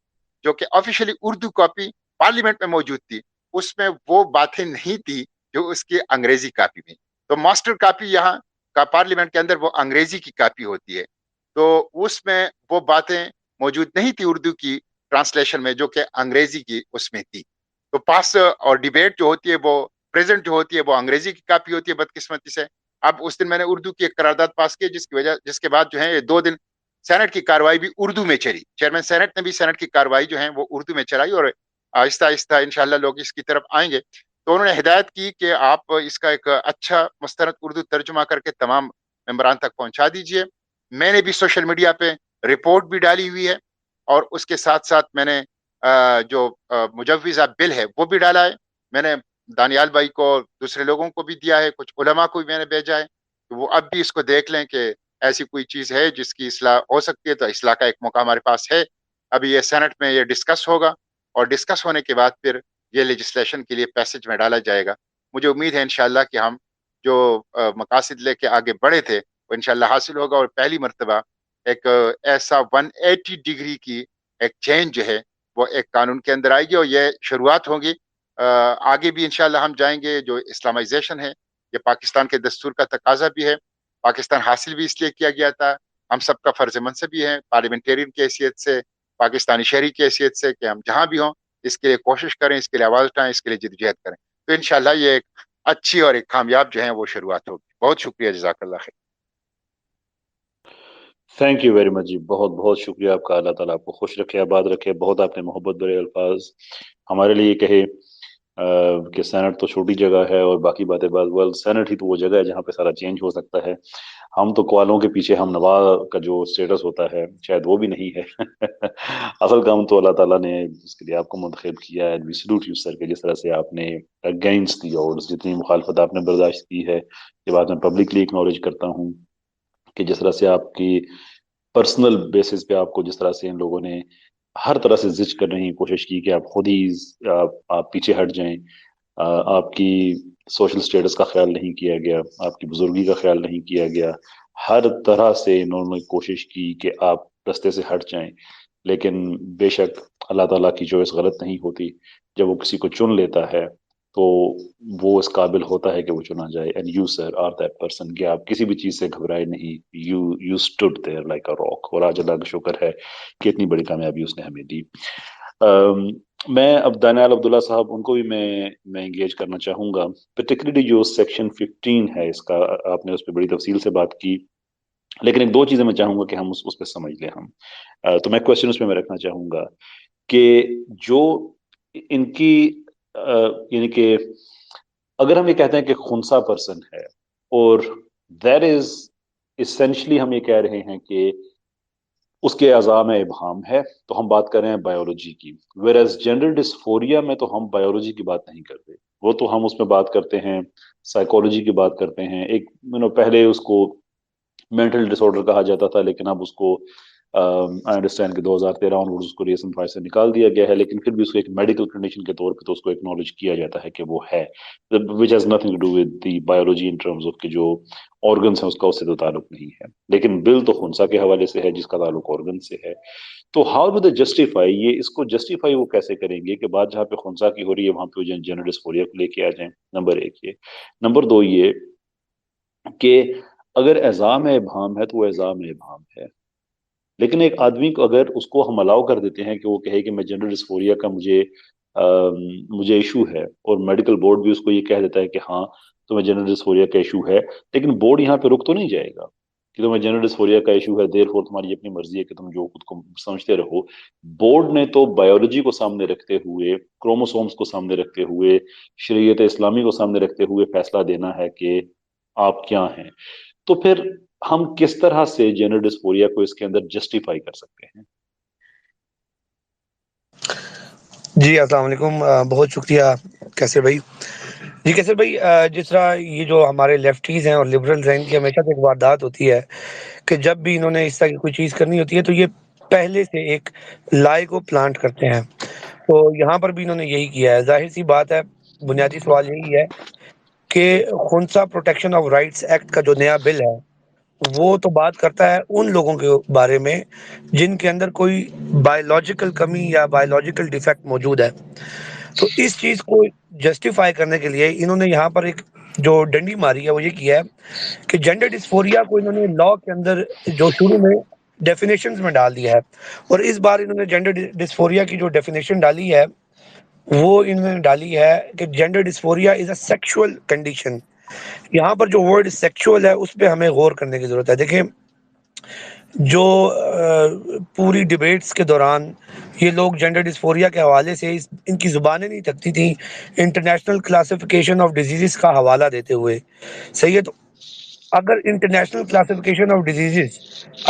Speaker 2: جو کہ آفیشلی اردو کاپی پارلیمنٹ میں موجود تھی، اس میں وہ باتیں نہیں تھی جو اس کی انگریزی کاپی میں. تو ماسٹر کاپی یہاں کا پارلیمنٹ کے اندر وہ انگریزی کی کاپی ہوتی ہے، تو اس میں وہ باتیں موجود نہیں تھی اردو کی ٹرانسلیشن میں جو کہ انگریزی کی اس میں تھی. تو پاس اور ڈیبیٹ جو ہوتی ہے، وہ پریزنٹ جو ہوتی ہے وہ انگریزی کی کاپی ہوتی ہے بدقسمتی سے. اب اس دن میں نے اردو کی ایک قرارداد پاس کی، جس کے بعد جو ہے یہ 2 دن سینٹ کی کاروائی بھی اردو میں چلی. چیئرمین سینٹ نے بھی سینٹ کی کاروائی جو ہے وہ اردو میں چلائی، اور آہستہ آہستہ انشاءاللہ لوگ اس کی طرف آئیں گے. تو انہوں نے ہدایت کی کہ آپ اس کا ایک اچھا مستند اردو ترجمہ کر کے تمام ممبران تک پہنچا دیجئے. میں نے بھی سوشل میڈیا پہ رپورٹ بھی ڈالی ہوئی ہے، اور اس کے ساتھ ساتھ میں نے جو مجوزہ بل ہے وہ بھی ڈالا ہے. میں نے دانیال بھائی کو، دوسرے لوگوں کو بھی دیا ہے، کچھ علماء کو بھی میں نے بھیجا ہے. تو وہ اب بھی اس کو دیکھ لیں کہ ایسی کوئی چیز ہے جس کی اصلاح ہو سکتی ہے، تو اصلاح کا ایک موقع ہمارے پاس ہے. ابھی یہ سینٹ میں یہ ڈسکس ہوگا، اور ڈسکس ہونے کے بعد پھر یہ لیجسلیشن کے لیے پیسج میں ڈالا جائے گا. مجھے امید ہے انشاءاللہ کہ ہم جو مقاصد لے کے آگے بڑھے تھے وہ انشاءاللہ حاصل ہوگا، اور پہلی مرتبہ ایک ایسا 180 ڈگری کی ایک چینج جو ہے وہ ایک قانون کے اندر آئے گی. اور یہ شروعات ہوگی آگے بھی انشاءاللہ ہم جائیں گے. جو اسلامائزیشن ہے یہ پاکستان کے دستور کا تقاضا بھی ہے. پاکستان حاصل بھی اس لیے کیا گیا تھا. ہم سب کا فرض منصب بھی ہے پارلیمنٹرین کی حیثیت سے, پاکستانی شہری کی حیثیت سے, کہ ہم جہاں بھی ہوں اس کے لیے کوشش کریں, اس کے لیے آواز اٹھائیں, اس کے لیے جدوجہد کریں. تو انشاءاللہ یہ ایک اچھی اور ایک کامیاب جو ہے وہ شروعات ہوگی. بہت شکریہ, جزاک اللہ خیر.
Speaker 1: تھینک یو ویری مچ جی, بہت بہت شکریہ آپ کا. اللہ تعالیٰ آپ کو خوش رکھے, آباد رکھے. بہت آپ نے محبت بھرے الفاظ ہمارے لیے کہے کہ سینٹ تو چھوٹی جگہ ہے اور باقی باتیں بعد. سینٹ ہی تو وہ جگہ ہے جہاں پہ سارا چینج ہو سکتا ہے. ہم تو کوالوں کے پیچھے ہم نوا کا جو سٹیٹس ہوتا ہے شاید وہ بھی نہیں ہے. اصل کام تو اللہ تعالیٰ نے اس کے لیے آپ کو منتخب کیا ہے. وی سلوٹ یو سر, کہ جس طرح سے آپ نے اگینسٹ دی آڈز جتنی مخالفت آپ نے برداشت کی ہے, یہ بات میں پبلکلی اکنالج کرتا ہوں. کہ جس طرح سے آپ کی پرسنل بیسس پہ آپ کو جس طرح سے ان لوگوں نے ہر طرح سے زج کرنے کی کوشش کی کہ آپ خود ہی آپ پیچھے ہٹ جائیں. آپ کی سوشل سٹیٹس کا خیال نہیں کیا گیا, آپ کی بزرگی کا خیال نہیں کیا گیا. ہر طرح سے انہوں نے کوشش کی کہ آپ رستے سے ہٹ جائیں. لیکن بے شک اللہ تعالیٰ کی چوائس غلط نہیں ہوتی. جب وہ کسی کو چن لیتا ہے تو وہ اس قابل ہوتا ہے کہ وہ چنا جائے. And you sir are that person, کہ آپ کسی بھی چیز سے گھبرائے نہیں. You stood there like a rock. اور آج اللہ کا شکر ہے کہ اتنی بڑی کامیابی اس نے ہمیں دی. میں اب دانیال عبداللہ صاحب, ان کو بھی میں انگیج کرنا چاہوں گا. پرٹیکولرلی جو سیکشن 15 ہے اس کا, آپ نے اس پہ بڑی تفصیل سے بات کی, لیکن ایک دو چیزیں میں چاہوں گا کہ ہم اس پہ سمجھ لیں ہم. تو میں کوشچن اس پہ میں رکھنا چاہوں گا کہ جو ان کی یعنی کہ اگر ہم یہ کہتے ہیں کہ خنثی پرسن ہے, اور دیٹ از اسینشلی ہم یہ کہہ رہے ہیں کہ اس کے اعضاء میں ابہام ہے, تو ہم بات کر رہے ہیں بایولوجی کی. ویئرز جینڈر ڈسفوریا میں تو ہم بایولوجی کی بات نہیں کرتے, وہ تو ہم اس میں بات کرتے ہیں سائیکالوجی کی بات کرتے ہیں. ایک پہلے اس کو مینٹل ڈس آرڈر کہا جاتا تھا, لیکن اب اس کو آئی انڈرسٹینڈ کہ 2013 آنورڈ اس کو ریسن فائر سے نکال دیا گیا ہے, لیکن پھر بھی اس کو ایک میڈیکل کنڈیشن کے طور پہ تو اس کو ایکنالج کیا جاتا ہے کہ وہ ہے, which has nothing to do with the biology in terms of کہ جو آرگنس ہیں اس کا اس سے تو تعلق نہیں ہے. لیکن بل تو خنثی کے حوالے سے ہے جس کا تعلق آرگن سے ہے. تو ہاؤ ڈو دے جسٹیفائی, یہ اس کو جسٹیفائی وہ کیسے کریں گے کہ بات جہاں پہ خنثی کی ہو رہی ہے وہاں پہ جینڈر ڈسفوریا کو لے کے آ جائیں. نمبر ایک یہ. نمبر دو یہ کہ اگر اعضاء میں ابہام ہے تو وہ اعضاء میں ابہام ہے, لیکن ایک آدمی کو اگر اس کو ہم الاؤ کر دیتے ہیں کہ وہ کہے کہ میں جینڈر ڈسفوریا کا مجھے ایشو ہے, اور میڈیکل بورڈ بھی اس کو یہ کہہ دیتا ہے کہ ہاں تمہیں جینڈر ڈسفوریا کا ایشو ہے, لیکن بورڈ یہاں پہ رک تو نہیں جائے گا کہ تمہیں جینڈر ڈسفوریا کا ایشو ہے دیر فور تمہاری اپنی مرضی ہے کہ تم جو خود کو سمجھتے رہو. بورڈ نے تو بایولوجی کو سامنے رکھتے ہوئے, کروموسومز کو سامنے رکھتے ہوئے, شریعت اسلامی کو سامنے رکھتے ہوئے فیصلہ دینا ہے کہ آپ کیا ہیں. تو پھر ہم کس طرح سے جینڈر ڈسفوریا کو اس کے اندر جسٹیفائی کر سکتے ہیں؟
Speaker 3: جی السلام علیکم, بہت شکریہ کیسر بھائی. جی کیسر بھائی, جس طرح یہ جو ہمارے لیفٹیز ہیں اور لبرلز ہیں, ان کی ہمیشہ سے ایک واردات ہوتی ہے کہ جب بھی انہوں نے اس طرح کی کوئی چیز کرنی ہوتی ہے تو یہ پہلے سے ایک لائے کو پلانٹ کرتے ہیں. تو یہاں پر بھی انہوں نے یہی کیا ہے. ظاہر سی بات ہے, بنیادی سوال یہی ہے کہ خنثی پروٹیکشن آف رائٹس ایکٹ کا جو نیا بل ہے وہ تو بات کرتا ہے ان لوگوں کے بارے میں جن کے اندر کوئی بایولوجیکل کمی یا بایولوجیکل ڈیفیکٹ موجود ہے. تو اس چیز کو جسٹیفائی کرنے کے لیے انہوں نے یہاں پر ایک جو ڈنڈی ماری ہے وہ یہ کیا ہے کہ جینڈر ڈسفوریا کو انہوں نے لا کے اندر جو شروع میں ڈیفینیشنز میں ڈال دیا ہے, اور اس بار انہوں نے جینڈر ڈسفوریا کی جو ڈیفینیشن ڈالی ہے وہ انہوں نے ڈالی ہے کہ جینڈر ڈسفوریا از اے سیکشول کنڈیشن. یہاں پر جو ورڈ سیکشول ہے اس پہ ہمیں غور کرنے کی ضرورت ہے. دیکھیں, جو پوری ڈیبیٹس کے دوران یہ لوگ جینڈر ڈسفوریا کے حوالے سے ان کی زبانیں نہیں تھکتی تھیں انٹرنیشنل کلاسیفیکیشن آف ڈیزیزز کا حوالہ دیتے ہوئے. صحیح ہے, تو اگر international classification of diseases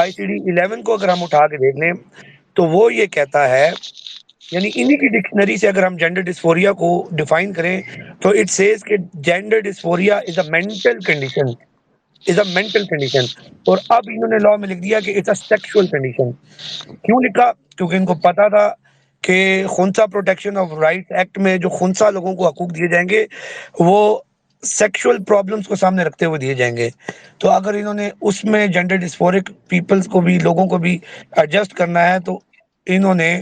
Speaker 3: ICD-11 کو اگر ہم اٹھا کے دیکھ لیں تو وہ یہ کہتا ہے, یعنی انہی کی ڈکشنری سے اگر ہم جینڈر ڈسفوریا کو ڈیفائن کریں تو اٹ سیز کہ gender ڈسفوریا is a mental condition, is a mental condition. اور اب انہوں نے لا میں لکھ دیا کہ اٹس اے سیکشول کنڈیشن. کیوں لکھا؟ کیونکہ ان کو پتا تھا کہ خنثی پروٹیکشن آف رائٹ ایکٹ میں جو خنثی لوگوں کو حقوق دیے جائیں گے وہ سیکشول پرابلمس کو سامنے رکھتے ہوئے دیے جائیں گے. تو اگر انہوں نے اس میں جینڈر ڈسفورک پیپلز کو بھی, لوگوں کو بھی ایڈجسٹ کرنا ہے تو انہوں نے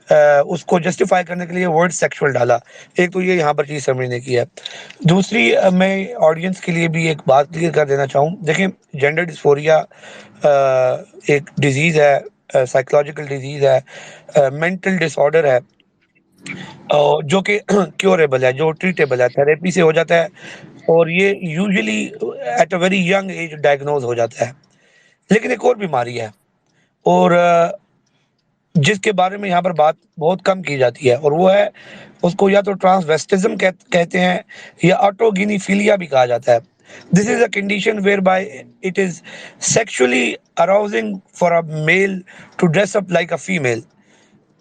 Speaker 3: اس کو جسٹیفائی کرنے کے لیے ورڈ سیکشول ڈالا. ایک تو یہ یہاں پر چیز سمجھنے کی ہے. دوسری میں آڈینس کے لیے بھی ایک بات کلیئر کر دینا چاہوں. دیکھیں جینڈر ڈسفوریا ایک ڈیزیز ہے, سائیکولوجیکل ڈیزیز ہے, مینٹل ڈس آرڈر ہے, جو کہ کیوریبل ہے, جو ٹریٹیبل ہے, تھراپی سے ہو جاتا ہے, اور یہ usually at a very young age diagnose ہو جاتا ہے. لیکن ایک اور بیماری ہے, اور جس کے بارے میں یہاں پر بات بہت کم کی جاتی ہے, اور وہ ہے اس کو یا تو ٹرانسویسٹزم کہتے ہیں یا آٹوگینیفیلیا بھی کہا جاتا ہے. This is a condition where by it is sexually arousing for a male to dress up like a female.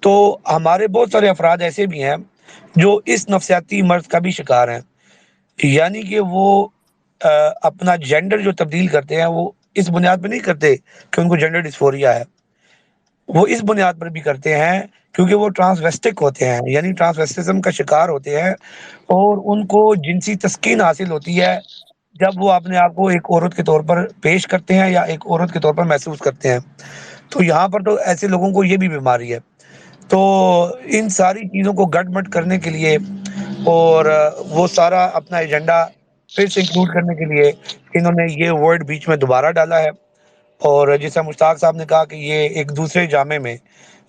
Speaker 3: تو ہمارے بہت سارے افراد ایسے بھی ہیں جو اس نفسیاتی مرض کا بھی شکار ہیں, یعنی کہ وہ اپنا جینڈر جو تبدیل کرتے ہیں وہ اس بنیاد پہ نہیں کرتے کہ ان کو جینڈر ڈسفوریا ہے, وہ اس بنیاد پر بھی کرتے ہیں کیونکہ وہ ٹرانسویسٹک ہوتے ہیں, یعنی ٹرانسویسٹزم کا شکار ہوتے ہیں, اور ان کو جنسی تسکین حاصل ہوتی ہے جب وہ اپنے آپ کو ایک عورت کے طور پر پیش کرتے ہیں یا ایک عورت کے طور پر محسوس کرتے ہیں. تو یہاں پر تو ایسے لوگوں کو یہ بھی بیماری ہے. تو ان ساری چیزوں کو گٹ مٹ کرنے کے لیے اور وہ سارا اپنا ایجنڈا پھر سے انکلوڈ کرنے کے لیے انہوں نے یہ ورڈ بیچ میں دوبارہ ڈالا ہے. اور جیسا مشتاق صاحب نے کہا کہ یہ ایک دوسرے جامع میں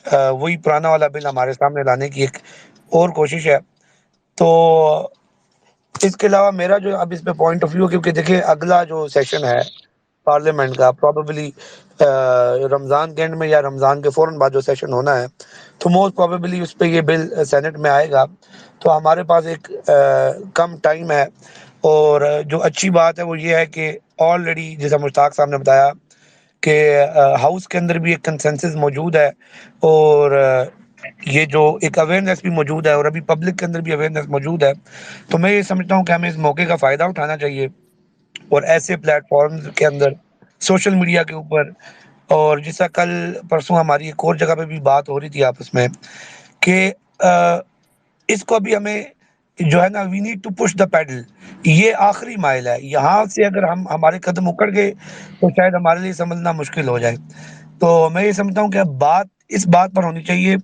Speaker 3: وہی پرانا والا بل ہمارے سامنے لانے کی ایک اور کوشش ہے. تو اس کے علاوہ میرا جو اب اس پہ پوائنٹ آف ویو, کیونکہ دیکھیں اگلا جو سیشن ہے پارلیمنٹ کا پروبیبلی رمضان کے اینڈ میں یا رمضان کے فوراً بعد جو سیشن ہونا ہے, تو موسٹ پروبیبلی اس پہ یہ بل سینٹ میں آئے گا. تو ہمارے پاس ایک کم ٹائم ہے, اور جو اچھی بات ہے وہ یہ ہے کہ آلریڈی جیسا مشتاق صاحب نے بتایا کہ ہاؤس کے اندر بھی ایک کنسنسس موجود ہے, اور یہ جو ایک اویئرنیس بھی موجود ہے, اور ابھی پبلک کے اندر بھی اویئرنیس موجود ہے. تو میں یہ سمجھتا ہوں کہ ہمیں اس موقع کا فائدہ اٹھانا چاہیے, اور ایسے پلیٹ فارمز کے اندر سوشل میڈیا کے اوپر, اور جیسا کل پرسوں ہماری ایک اور جگہ پہ بھی بات ہو رہی تھی آپس میں کہ اس کو ابھی ہمیں جو ہے نا we need to push the pedal, یہ آخری مائل ہے. یہاں سے اگر ہمارے قدم اکڑ گئے تو شاید ہمارے لیے سمجھنا مشکل ہو جائے. تو میں یہ سمجھتا ہوں کہ اب بات اس بات پر ہونی چاہیے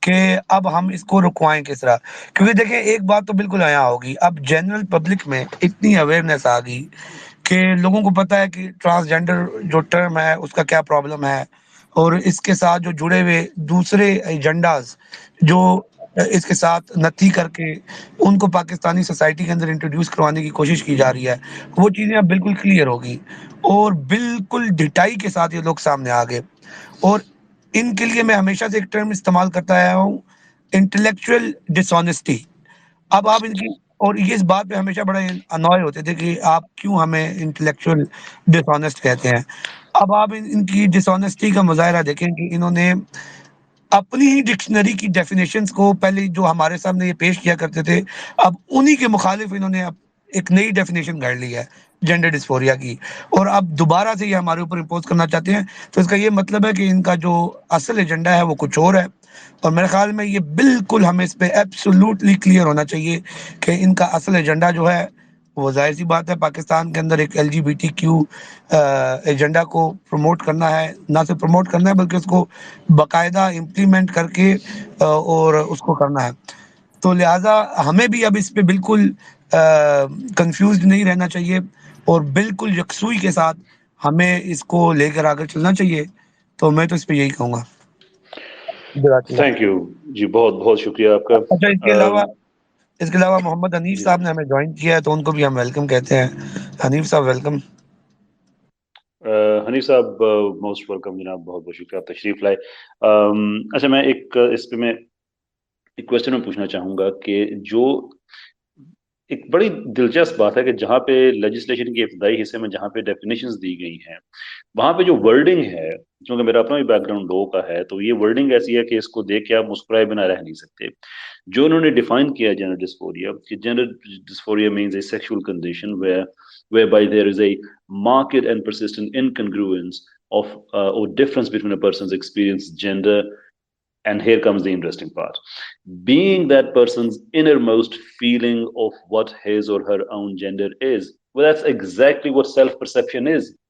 Speaker 3: کہ اب ہم اس کو رکوائیں کس طرح, کیونکہ دیکھیں ایک بات تو بالکل عیاں ہوگی, اب جنرل پبلک میں اتنی اویئرنیس آ گئی کہ لوگوں کو پتہ ہے کہ ٹرانسجینڈر جو ٹرم ہے اس کا کیا پرابلم ہے, اور اس کے ساتھ جو جڑے ہوئے دوسرے ایجنڈاز جو اس کے ساتھ نتھی کر کے ان کو پاکستانی سوسائٹی کے اندر انٹروڈیوس کروانے کی کوشش کی جا رہی ہے, وہ چیزیں اب بالکل کلیئر ہوگی, اور بالکل ڈٹائی کے ساتھ یہ لوگ سامنے آ گئے. اور ان کے لیے میں ہمیشہ سے ایک ٹرم استعمال کرتا آیا ہوں, انٹلیکچوئل ڈس آنیسٹی. اب آپ ان کی, اور یہ اس بات پہ ہمیشہ بڑے انوائے ہوتے تھے کہ آپ کیوں ہمیں انٹلیکچوئل ڈس آنیسٹ کہتے ہیں. اب آپ ان کی ڈس آنیسٹی کا مظاہرہ دیکھیں کہ انہوں نے اپنی ہی ڈکشنری کی ڈیفینیشنز کو پہلے جو ہمارے سامنے یہ پیش کیا کرتے تھے, اب انہی کے مخالف انہوں نے ایک نئی ڈیفینیشن گھڑ لی ہے جینڈر ڈسفوریا کی, اور اب دوبارہ سے یہ ہمارے اوپر امپوز کرنا چاہتے ہیں. تو اس کا یہ مطلب ہے کہ ان کا جو اصل ایجنڈا ہے وہ کچھ اور ہے, اور میرے خیال میں یہ بالکل ہمیں اس پہ ایبسولوٹلی کلیئر ہونا چاہیے کہ ان کا اصل ایجنڈا جو ہے وہ ظاہر سی بات ہے پاکستان کے اندر ایک LGBTQ ایجنڈا کو پروموٹ کرنا ہے, نہ صرف پروموٹ کرنا ہے بلکہ اس کو باقاعدہ امپلیمنٹ کر کے اور اس کو کرنا ہے. تو لہٰذا ہمیں بھی اب اس پہ بالکل کنفیوزڈ نہیں رہنا چاہیے, اور بالکل یکسوئی کے ساتھ ہمیں اس کو لے کر آگے چلنا چاہیے. تو میں تو اس پہ یہی کہوں گا.
Speaker 1: تھینک یو جی, بہت بہت شکریہ آپ کا.
Speaker 3: اچھا, اس کے علاوہ محمد حنیف صاحب نے ہمیں جوائن کیا ہے, تو ان کو بھی ہم ویلکم کہتے ہیں. حنیف صاحب ویلکم.
Speaker 1: حنیف صاحب موسٹ ویلکم جناب, بہت بہت شکریہ آپ تشریف لائے. اچھا, میں اس پہ میں ایک کوشچن میں پوچھنا چاہوں گا کہ جو ایک بڑی دلچسپ بات ہے کہ جہاں پہ لیجسلیشن کے ابتدائی حصے میں جہاں پہ ڈیفینیشنز دی گئی ہیں, وہاں پہ جو ورڈنگ ہے, کیونکہ میرا اپنا بھی بیک گراؤنڈ لو کا ہے, تو یہ ورڈنگ ایسی ہے کہ اس کو دیکھ کے آپ مسکرائے بنا رہ نہیں سکتے. جو انہوں نے ڈیفائن کیا جینڈر ڈسفوریا, کہ gender dysphoria means a sexual condition whereby there is a marked and persistent incongruence of or difference between a person's experienced gender. And here comes the interesting part. Being that person's innermost feeling of what his or her own gender is. Well, that's exactly what self-perception is.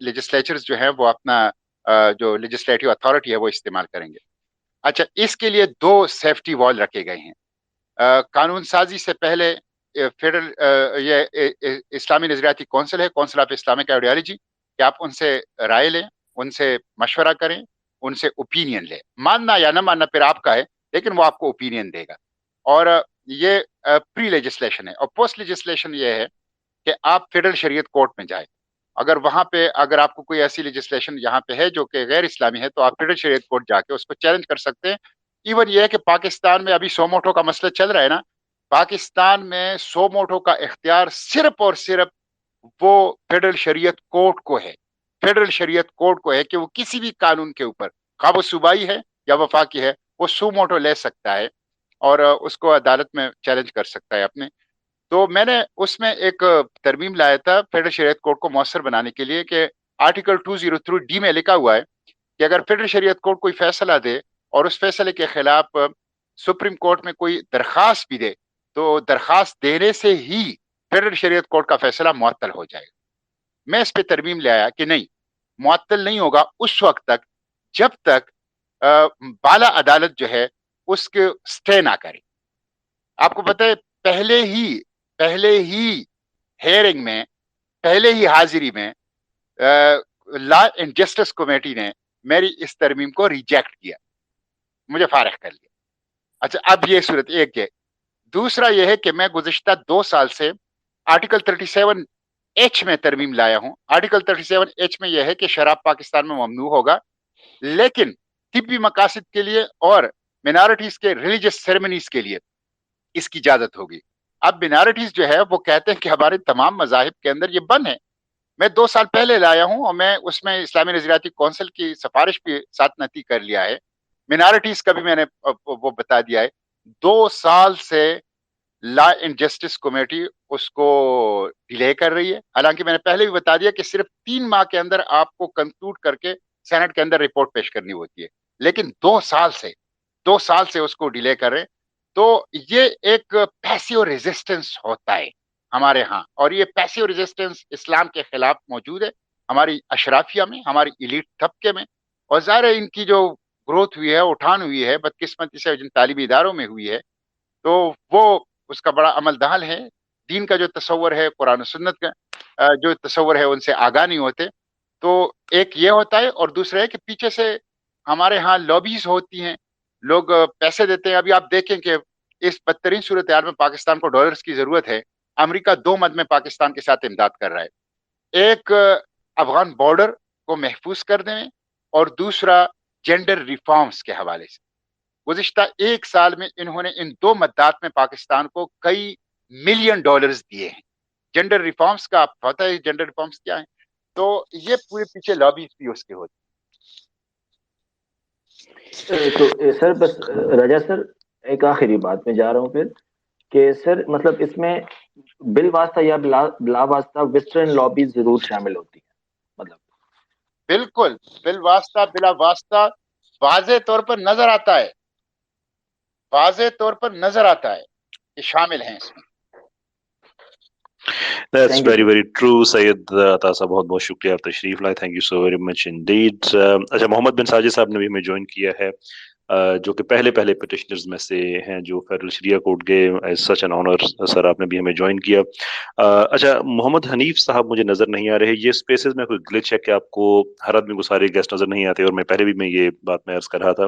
Speaker 2: Legislatures جو ہیں وہ اپنا جو لیجسلیٹو اتھارٹی ہے وہ استعمال کریں گے. اچھا، اس کے لیے 2 سیفٹی وال رکھے گئے ہیں. قانون سازی سے پہلے فیڈرل یہ اسلامی نظریاتی کونسل ہے، کونسل آف اسلامک آئیڈیالوجی، کہ آپ ان سے رائے لیں، ان سے مشورہ کریں، ان سے اوپینین لیں. ماننا یا نہ ماننا پھر آپ کا ہے، لیکن وہ آپ کو اوپینین دے گا. اور یہ پری لیجسلیشن ہے. اور پوسٹ لیجسلیشن یہ ہے کہ آپ فیڈرل شریعت کورٹ میں جائیں. اگر وہاں پہ اگر آپ کو کوئی ایسی لیجسلیشن یہاں پہ ہے جو کہ غیر اسلامی ہے تو آپ فیڈرل شریعت کورٹ جا کے اس کو چیلنج کر سکتے ہیں. ایون یہ ہے کہ پاکستان میں ابھی سوموٹو کا مسئلہ چل رہا ہے نا، پاکستان میں سوموٹو کا اختیار صرف اور صرف وہ فیڈرل شریعت کورٹ کو ہے. فیڈرل شریعت کورٹ کو ہے کہ وہ کسی بھی قانون کے اوپر، خواہ وہ صوبائی ہے یا وفاقی ہے، وہ سوموٹو لے سکتا ہے اور اس کو عدالت میں چیلنج کر سکتا ہے اپنے. تو میں نے اس میں ایک ترمیم لایا تھا فیڈرل شریعت کورٹ کو مؤثر بنانے کے لیے کہ آرٹیکل 203D میں لکھا ہوا ہے کہ اگر فیڈرل شریعت کورٹ کوئی فیصلہ دے اور اس فیصلے کے خلاف سپریم کورٹ میں کوئی درخواست بھی دے تو درخواست دینے سے ہی فیڈرل شریعت کورٹ کا فیصلہ معطل ہو جائے گا. میں اس پہ ترمیم لے آیا کہ نہیں، معطل نہیں ہوگا اس وقت تک جب تک بالا عدالت جو ہے اس کے سٹے نہ کرے. آپ کو پتہ ہے پہلے ہی ہیئرنگ میں، پہلے ہی حاضری میں لا اینڈ جسٹس کمیٹی نے میری اس ترمیم کو ریجیکٹ کیا، مجھے فارغ کر لیا. اچھا، اب یہ صورت ایک ہے. دوسرا یہ ہے کہ میں گزشتہ 2 سال سے آرٹیکل 37H میں ترمیم لایا ہوں. آرٹیکل 37H میں یہ ہے کہ شراب پاکستان میں ممنوع ہوگا، لیکن طبی مقاصد کے لیے اور مینارٹیز کے ریلیجس سیریمنیز کے لیے اس کی اجازت ہوگی. اب مینارٹیز جو ہے وہ کہتے ہیں کہ ہمارے تمام مذاہب کے اندر یہ بند ہے. میں 2 سال پہلے لایا ہوں اور میں اس میں اسلامی نظریاتی کونسل کی سفارش بھی ساتھ نتی کر لیا ہے. مینارٹیز کا بھی میں نے وہ بتا دیا ہے. 2 سال سے لا اینڈ جسٹس کمیٹی اس کو ڈیلے کر رہی ہے. حالانکہ میں نے پہلے بھی بتا دیا کہ صرف 3 ماہ کے اندر آپ کو کنکلوڈ کر کے سینٹ کے اندر رپورٹ پیش کرنی ہوتی ہے، لیکن 2 سال سے اس کو ڈیلے کر رہے. تو یہ ایک پیسیو ریزسٹنس ہوتا ہے ہمارے ہاں، اور یہ پیسیو ریزسٹنس اسلام کے خلاف موجود ہے ہماری اشرافیہ میں، ہماری ایلیٹ طبقے میں. اور ظاہر ہے ان کی جو گروتھ ہوئی ہے، اٹھان ہوئی ہے بدقسمتی سے جن تعلیمی اداروں میں ہوئی ہے، تو وہ اس کا بڑا عمل دخل ہے. دین کا جو تصور ہے، قرآن و سنت کا جو تصور ہے، ان سے آگاہ نہیں ہوتے. تو ایک یہ ہوتا ہے، اور دوسرا ہے کہ پیچھے سے ہمارے ہاں لابیز ہوتی ہیں، لوگ پیسے دیتے ہیں. ابھی آپ دیکھیں کہ اس بدترین صورتحال میں پاکستان کو ڈالرز کی ضرورت ہے. امریکہ 2 مد میں پاکستان کے ساتھ امداد کر رہا ہے، ایک افغان بارڈر کو محفوظ کرنے میں، اور دوسرا جینڈر ریفارمز کے حوالے سے. گزشتہ 1 سال میں انہوں نے ان 2 مدات میں پاکستان کو کئی ملین ڈالرز دیے ہیں. جینڈر ریفارمز کا آپ پتہ ہے جینڈر ریفارمز کیا ہیں؟ تو یہ پورے پیچھے لابیز بھی اس کے ہوتے.
Speaker 4: تو سر بس رجا سر ایک آخری بات میں جا رہا ہوں پھر کہ سر مطلب اس میں بل واسطہ یا بلا واسطہ ویسٹرن لابی ضرور شامل ہوتی ہے. مطلب
Speaker 2: بالکل بل واسطہ بلا واسطہ واضح طور پر نظر آتا ہے کہ شامل ہیں اس میں.
Speaker 1: That's very very true سید عطا صاحب، بہت بہت شکریہ آپ تشریف لائے. Thank you so very much indeed. اچھا، محمد بن ساجد صاحب نے بھی ہمیں جوائن کیا ہے، جو کہ پہلے پٹیشنرز میں سے ہیں جو فیڈرل شریعہ کورٹ گئے. ایز سچ این آنر سر، آپ نے بھی ہمیں جوائن کیا. اچھا، محمد حنیف صاحب مجھے نظر نہیں آ رہے. یہ اسپیسز میں کوئی گلچ ہے کہ آپ کو ہر آدمی کو سارے گیسٹ نظر نہیں آتے؟ اور میں پہلے بھی میں یہ بات میں عرض کر رہا تھا.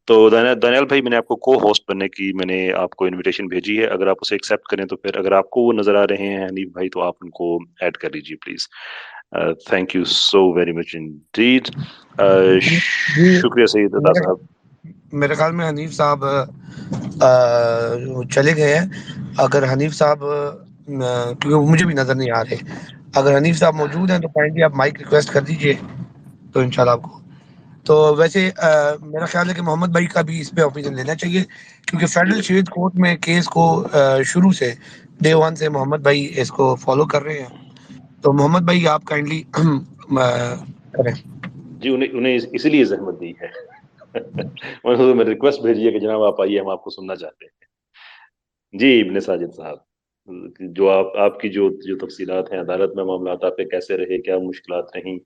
Speaker 1: تو دانیال بھائی، میں نے آپ کو کو ہوسٹ بننے کی میں نے آپ کو انویٹیشن بھیجی ہے. اگر آپ اسے ایکسیپٹ کریں تو پھر اگر آپ کو وہ نظر آ رہے ہیں حنیف بھائی تو آپ ان کو ایڈ کر لیجیے please. Thank you so very much indeed. شکریہ سید عطا صاحب.
Speaker 3: میرے خیال میں حنیف صاحب چلے گئے ہیں. اگر حنیف صاحب کیونکہ مجھے بھی نظر نہیں آ رہے، اگر حنیف صاحب موجود ہیں تو کائنڈلی آپ مائک ریکویسٹ کر دیجئے تو انشاءاللہ آپ کو. تو ویسے میرا خیال ہے کہ محمد بھائی کا بھی اس پہ اوپینین لینا چاہیے، کیونکہ فیڈرل شریعت کورٹ میں کیس کو شروع سے ڈے 1 سے محمد بھائی اس کو فالو کر رہے ہیں. تو محمد بھائی آپ کائنڈلی کریں.
Speaker 1: جی، انہیں اسی لیے زحمت دی ہے. میں ریکویسٹ بھیجیے کہ جناب آپ آئیے، ہم آپ کو سننا چاہتے ہیں. جی ابن ساجد صاحب. جو آپ کی جو تفصیلات ہیں عدالت میں معاملات آپ کے کیسے رہے، کیا مشکلات رہیں،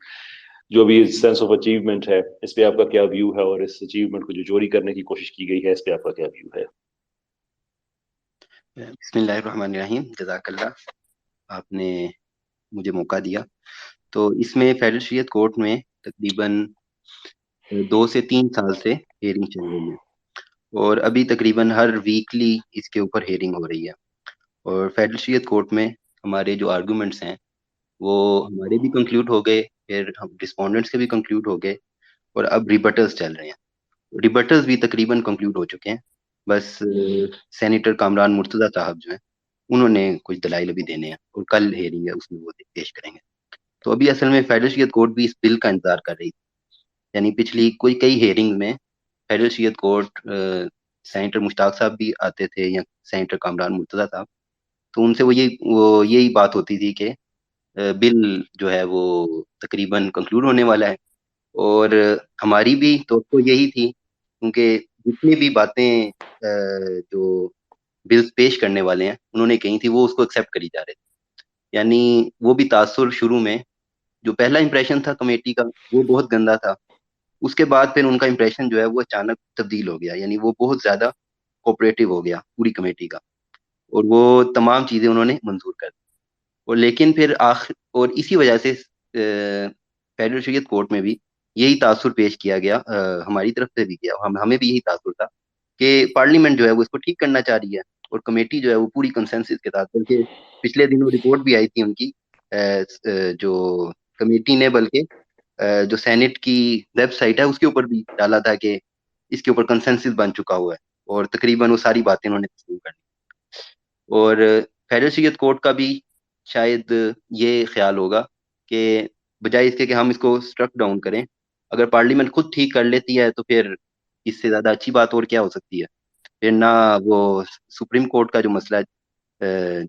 Speaker 1: جو بھی سینس آف اچیومنٹ ہے اس پہ آپ کا کیا ویو ہے، اور اس اچیومنٹ کو جو چوری کرنے کی کوشش کی گئی ہے اس پہ آپ کا کیا ویو ہے؟
Speaker 5: بسم اللہ الرحمن الرحیم، جزاک اللہ، آپ نے مجھے موقع دیا۔ تو اس میں فیڈرل شریعت کورٹ میں تقریباً 2 سے 3 سال سے ہیئرنگ چل رہی ہے، اور ابھی تقریباً ہر ویکلی اس کے اوپر ہیئرنگ ہو رہی ہے۔ اور فیڈرل شریعت کورٹ میں ہمارے جو آرگومنٹس ہیں وہ ہمارے بھی کنکلیوڈ ہو گئے، پھر ہم رسپونڈنٹس کے بھی کنکلیوڈ ہو گئے، اور اب ریبٹلز چل رہے ہیں۔ ریبٹلز بھی تقریباً کنکلیوڈ ہو چکے ہیں، بس سینیٹر کامران مرتضیٰ صاحب جو ہیں انہوں نے کچھ دلائل ابھی دینے ہیں، اور کل ہیئرنگ ہے اس میں وہ پیش کریں گے۔ تو ابھی اصل میں فیڈرل شریعت کورٹ بھی اس بل کا انتظار کر رہی تھی، یعنی پچھلی کئی ہیئرنگ میں فیڈرل شریعت کورٹ سینیٹر مشتاق صاحب بھی آتے تھے یا سینیٹر کامران مرتضیٰ صاحب، تو ان سے وہ یہی بات ہوتی تھی کہ بل جو ہے وہ تقریباً کنکلوڈ ہونے والا ہے، اور ہماری بھی توقع یہی تھی، کیونکہ جتنی بھی باتیں جو بلز پیش کرنے والے ہیں انہوں نے کہی تھی وہ اس کو ایکسیپٹ کری جا رہے تھے، یعنی وہ بھی تاثر شروع میں جو پہلا امپریشن تھا کمیٹی کا وہ بہت گندا تھا، اس کے بعد پھر ان کا امپریشن جو ہے وہ اچانک تبدیل ہو گیا، یعنی وہ بہت زیادہ کوپریٹو ہو گیا پوری کمیٹی کا، اور وہ تمام چیزیں انہوں نے منظور کر دی۔ اور لیکن پھر اور اسی وجہ سے فیڈرل شریعت کورٹ میں بھی یہی تاثر پیش کیا گیا، ہماری طرف سے بھی کیا، ہمیں بھی یہی تاثر تھا کہ پارلیمنٹ جو ہے وہ اس کو ٹھیک کرنا چاہ رہی ہے، اور کمیٹی جو ہے وہ پوری کنسنسس کے ساتھ، بلکہ پچھلے دنوں رپورٹ بھی آئی تھی ان کی جو کمیٹی نے، بلکہ جو سینٹ کی ویب سائٹ ہے اس کے اوپر بھی ڈالا تھا کہ اس کے اوپر کنسنسس بن چکا ہوا ہے، اور تقریباً وہ ساری باتیں انہوں نے تسلیم کر لی۔ اور فیڈرل شریعت کورٹ کا بھی شاید یہ خیال ہوگا کہ بجائے اس کے کہ ہم اس کو سٹرک ڈاؤن کریں، اگر پارلیمنٹ خود ٹھیک کر لیتی ہے تو پھر اس سے زیادہ اچھی بات اور کیا ہو سکتی ہے۔ پھر نہ وہ سپریم کورٹ کا جو مسئلہ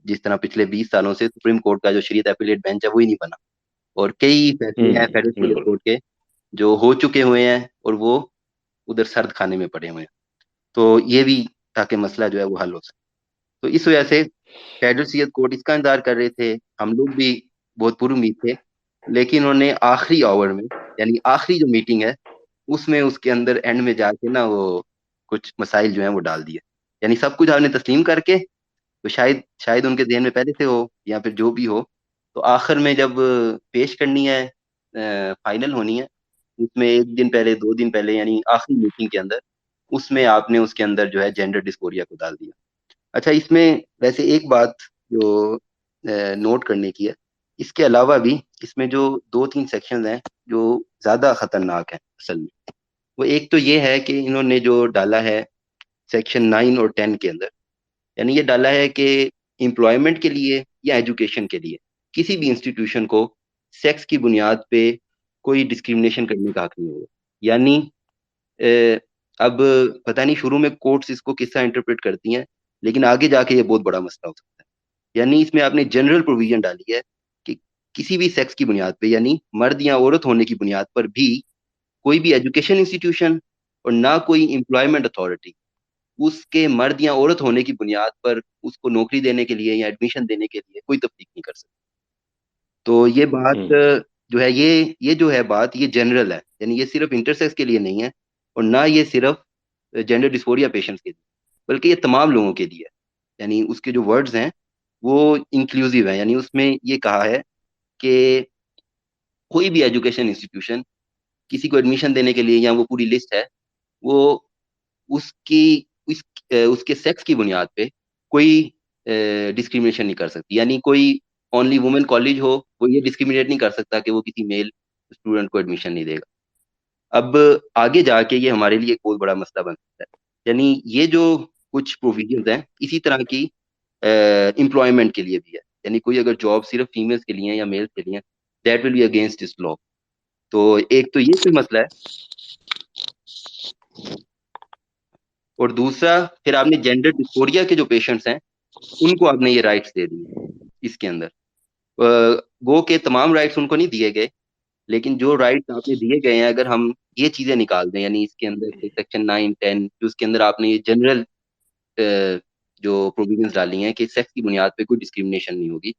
Speaker 5: جس طرح پچھلے 20 سالوں سے سپریم کورٹ کا جو شریعت ایپیلیٹ بینچ ہے وہی نہیں بنا، اور کئی فیصلے ہیں فیڈرل شریعت
Speaker 1: بالکل
Speaker 5: کورٹ کے جو ہو چکے ہوئے ہیں اور وہ ادھر سرد خانے میں پڑے ہوئے ہیں، تو یہ بھی تاکہ مسئلہ جو ہے وہ حل ہو سکے۔ تو اس وجہ سے فیڈرل شریعت کورٹ اس کا انتظار کر رہے تھے، ہم لوگ بھی بہت پر امید تھے، لیکن انہوں نے آخری آور میں، یعنی آخری جو میٹنگ ہے اس میں اس کے اندر اینڈ میں جا کے نا وہ کچھ مسائل جو ہیں وہ ڈال دیے، یعنی سب کچھ آپ نے تسلیم کر کے، تو شاید ان کے ذہن میں پہلے سے ہو یا پھر جو بھی ہو، تو آخر میں جب پیش کرنی ہے، فائنل ہونی ہے، اس میں 1 دن پہلے 2 دن پہلے یعنی آخری میٹنگ کے اندر اس میں آپ نے اس کے اندر جو ہے جینڈر ڈسفوریا کو ڈال دیا۔ اچھا، اس میں ویسے ایک بات جو نوٹ کرنے کی ہے، اس کے علاوہ بھی اس میں جو 2-3 سیکشنز ہیں جو زیادہ خطرناک ہیں اصل میں، وہ ایک تو یہ ہے کہ انہوں نے جو ڈالا ہے سیکشن 9 اور 10 کے اندر، یعنی یہ ڈالا ہے کہ امپلائمنٹ کے لیے یا ایجوکیشن کے لیے کسی بھی انسٹیٹیوشن کو سیکس کی بنیاد پہ کوئی ڈسکریمنیشن کرنے کا حق نہیں ہوگا، یعنی اب پتہ نہیں شروع میں کورٹس اس کو کس طرح انٹرپریٹ کرتی ہیں، لیکن آگے جا کے یہ بہت بڑا مسئلہ ہو سکتا ہے۔ یعنی اس میں آپ نے جنرل پروویژن ڈالی ہے کہ کسی بھی سیکس کی بنیاد پہ، یعنی مرد یا عورت ہونے کی بنیاد پر بھی کوئی بھی ایجوکیشن انسٹیٹیوشن اور نہ کوئی امپلائمنٹ اتھارٹی اس کے مرد یا عورت ہونے کی بنیاد پر اس کو نوکری دینے کے لیے یا ایڈمیشن دینے کے لیے کوئی تفریق نہیں کر سکتی۔ تو یہ بات جو ہے یہ جو ہے بات یہ جنرل ہے، یعنی یہ صرف انٹرسیکس کے لیے نہیں ہے، اور نہ یہ صرف جینڈر ڈسفوریا پیشنٹس کے لیے، بلکہ یہ تمام لوگوں کے لیے ہے، یعنی اس کے جو ورڈز ہیں وہ انکلوزیو ہیں، یعنی اس میں یہ کہا ہے کہ کوئی بھی ایجوکیشن انسٹیٹیوشن کسی کو ایڈمیشن دینے کے لیے، یا وہ پوری لسٹ ہے، وہ اس کے سیکس کی بنیاد پہ کوئی ڈسکریمنیشن نہیں کر سکتی، یعنی کوئی اونلی وومن کالج ہو وہ یہ ڈسکریمنیٹ نہیں کر سکتا کہ وہ کسی میل اسٹوڈنٹ کو ایڈمیشن نہیں دے گا۔ اب آگے جا کے یہ ہمارے لیے ایک بہت بڑا مسئلہ بن سکتا ہے، یعنی یہ جو کچھ پروویژنز ہیں اسی طرح کی امپلائمنٹ کے لیے بھی ہے، یعنی کوئی اگر جاب صرف فیمیلز کے لیے یا میلز کے لیے، that will be against this law. تو ایک تو یہ کوئی مسئلہ ہے، اور دوسرا پھر آپ نے جینڈر ڈسفوریا کے جو پیشنٹس ہیں ان کو آپ نے یہ رائٹس دے دیے اس کے اندر، گو کہ تمام رائٹس ان کو نہیں دیے گئے، لیکن جو رائٹس آپ نے دیے گئے ہیں اگر ہم یہ چیزیں نکال دیں، یعنی اس کے اندر سیکشن 9-10 جو اس کے اندر آپ نے یہ جنرل جو پروویژنس ڈالی ہیں کہ سیکس کی بنیاد پہ کوئی ڈسکریمنیشن نہیں ہوگی،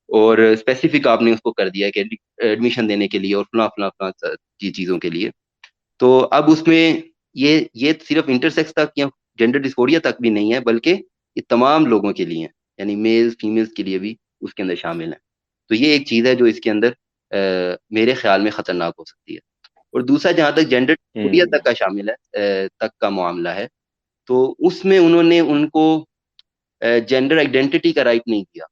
Speaker 5: اور اسپیسیفک آپ نے اس کو کر دیا ہے کہ ایڈمیشن دینے کے لیے اور فلاں فلاں فلاں چیزوں کے لیے. تو اب اس میں یہ صرف انٹرسیکس تک یا جینڈر ڈسفوریا تک بھی نہیں ہے، بلکہ یہ تمام لوگوں کے لیے ہیں، یعنی میل فیمیلز کے لیے بھی اس کے اندر شامل ہیں. تو یہ ایک چیز ہے جو اس کے اندر میرے خیال میں خطرناک ہو سکتی ہے. اور دوسرا جہاں تک جینڈر ڈسفوریا تک کا شامل ہے، تک کا معاملہ ہے، تو اس میں انہوں نے ان کو جینڈر آئیڈینٹی کا رائٹ نہیں دیا.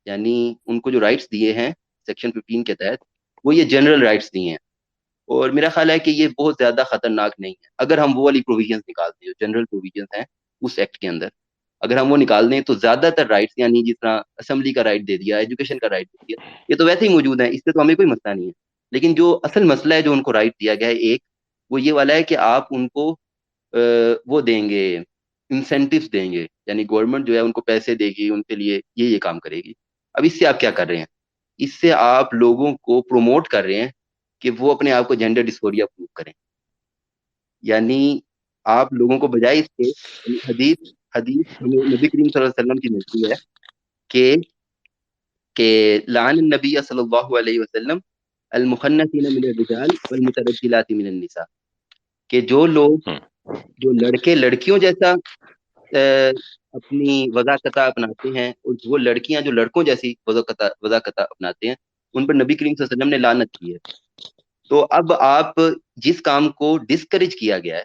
Speaker 5: یعنی ان کو جو رائٹس دیے ہیں سیکشن 15 کے تحت، وہ یہ جنرل رائٹس دیے ہیں. اور میرا خیال ہے کہ یہ بہت زیادہ خطرناک نہیں ہے. اگر ہم وہ والی پروویژنس نکال دیں جو جنرل پروویژنس ہیں اس ایکٹ کے اندر، اگر ہم وہ نکال دیں تو زیادہ تر رائٹس، یعنی جس طرح اسمبلی کا رائٹ دے دیا، ایجوکیشن کا رائٹ دے دیا، یہ تو ویسے ہی موجود ہیں، اس سے تو ہمیں کوئی مسئلہ نہیں ہے. لیکن جو اصل مسئلہ ہے جو ان کو رائٹ دیا گیا ہے ایک، وہ یہ والا ہے کہ آپ ان کو وہ دیں گے، انسینٹیوز دیں گے، یعنی گورنمنٹ جو ہے ان کو پیسے دے گی، ان کے لیے یہ کام کرے گی. اب اس سے آپ کیا کر رہے ہیں؟ اس سے آپ لوگوں کو پروموٹ کر رہے ہیں کہ وہ اپنے آپ کو جینڈر ڈسفوریا پروو کریں. یعنی آپ لوگوں کو بجائے اس کے، حدیث ہمیں نبی کریم صلی اللہ علیہ وسلم کی ملتی ہے کہ لعن النبی صلی اللہ علیہ وسلم المخنثین من الرجال والمترجلات من النساء، کہ جو لوگ، جو لڑکے لڑکیوں جیسا اپنی وضاقتہ اپناتے ہیں، اور وہ لڑکیاں جو لڑکوں جیسی وضاقتہ اپناتے ہیں، ان پر نبی کریم صلی اللہ علیہ وسلم نے لعنت کی ہے. تو اب آپ جس کام کو ڈسکریج کیا گیا ہے،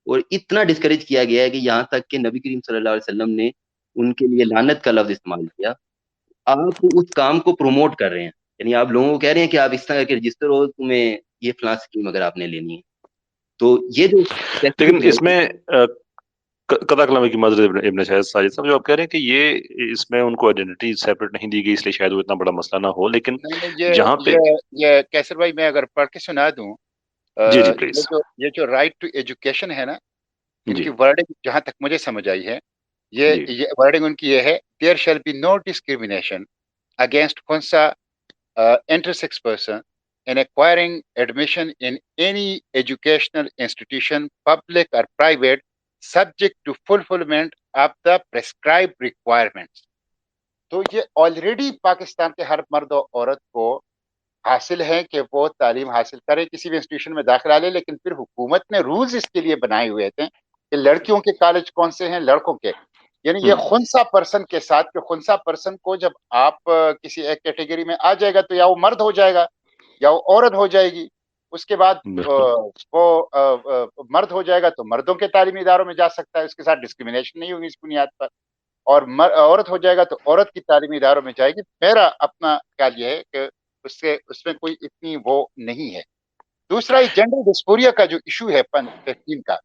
Speaker 5: اور اتنا ڈسکریج کیا گیا ہے کہ یہاں تک کہ نبی کریم صلی اللہ علیہ وسلم نے ان کے لیے لعنت کا لفظ استعمال کیا، آپ اس کام کو پروموٹ کر رہے ہیں. یعنی آپ لوگوں کو کہہ رہے ہیں کہ آپ اس طرح کے رجسٹر ہو، تمہیں یہ فلاں اسکیم اگر آپ نے لینی ہے. تو یہ جو
Speaker 1: لیکن اس میں قطع کلامی کی معذرت ابن شاہد ساجد صاحب، جو آپ کہہ رہے ہیں کہ یہ اس میں ان کو آئیڈینٹی سیپریٹ نہیں دی گئی، اس لیے شاید وہ اتنا بڑا مسئلہ نہ ہو، لیکن جہاں پہ
Speaker 2: یہ کیسر بھائی میں اگر پڑھ کے سنا دوں،
Speaker 1: جی پلیز.
Speaker 2: یہ جو رائٹ ٹو ایجوکیشن ہے نا، ان
Speaker 1: جی
Speaker 2: کی ورڈنگ جہاں تک مجھے سمجھ آئی ہے،
Speaker 1: جی
Speaker 2: یہ ورڈنگ ان کی یہ ہے: there shall be no discrimination against خنسا intersex person in acquiring admission in any educational institution, public or private, subject to fulfillment of the prescribed requirements. تو یہ آلریڈی پاکستان کے ہر مرد و عورت کو حاصل ہے کہ وہ تعلیم حاصل کرے، کسی بھی انسٹیٹیوشن میں داخلہ لے. لیکن پھر حکومت نے رولز اس کے لیے بنائے ہوئے تھے کہ لڑکیوں کے کالج کون سے ہیں، لڑکوں کے. یعنی یہ خنسا پرسن کے ساتھ، کہ خنسا پرسن کو جب آپ کسی ایک کیٹیگری میں آ جائے گا تو یا وہ مرد ہو جائے گا یا وہ عورت ہو جائے گی. اس کے بعد وہ مرد ہو جائے گا تو مردوں کے تعلیمی اداروں میں جا سکتا ہے، اس کے ساتھ ڈسکریمنیشن نہیں ہوگی اس بنیاد پر. اور عورت ہو جائے گا تو عورت کی تعلیمی اداروں میں جائے گی. میرا اپنا خیال یہ ہے کہ اس میں کوئی اتنی وہ نہیں ہے. دوسرا یہ جینڈر ڈسفوریا کا جو ایشو ہے 15 کا،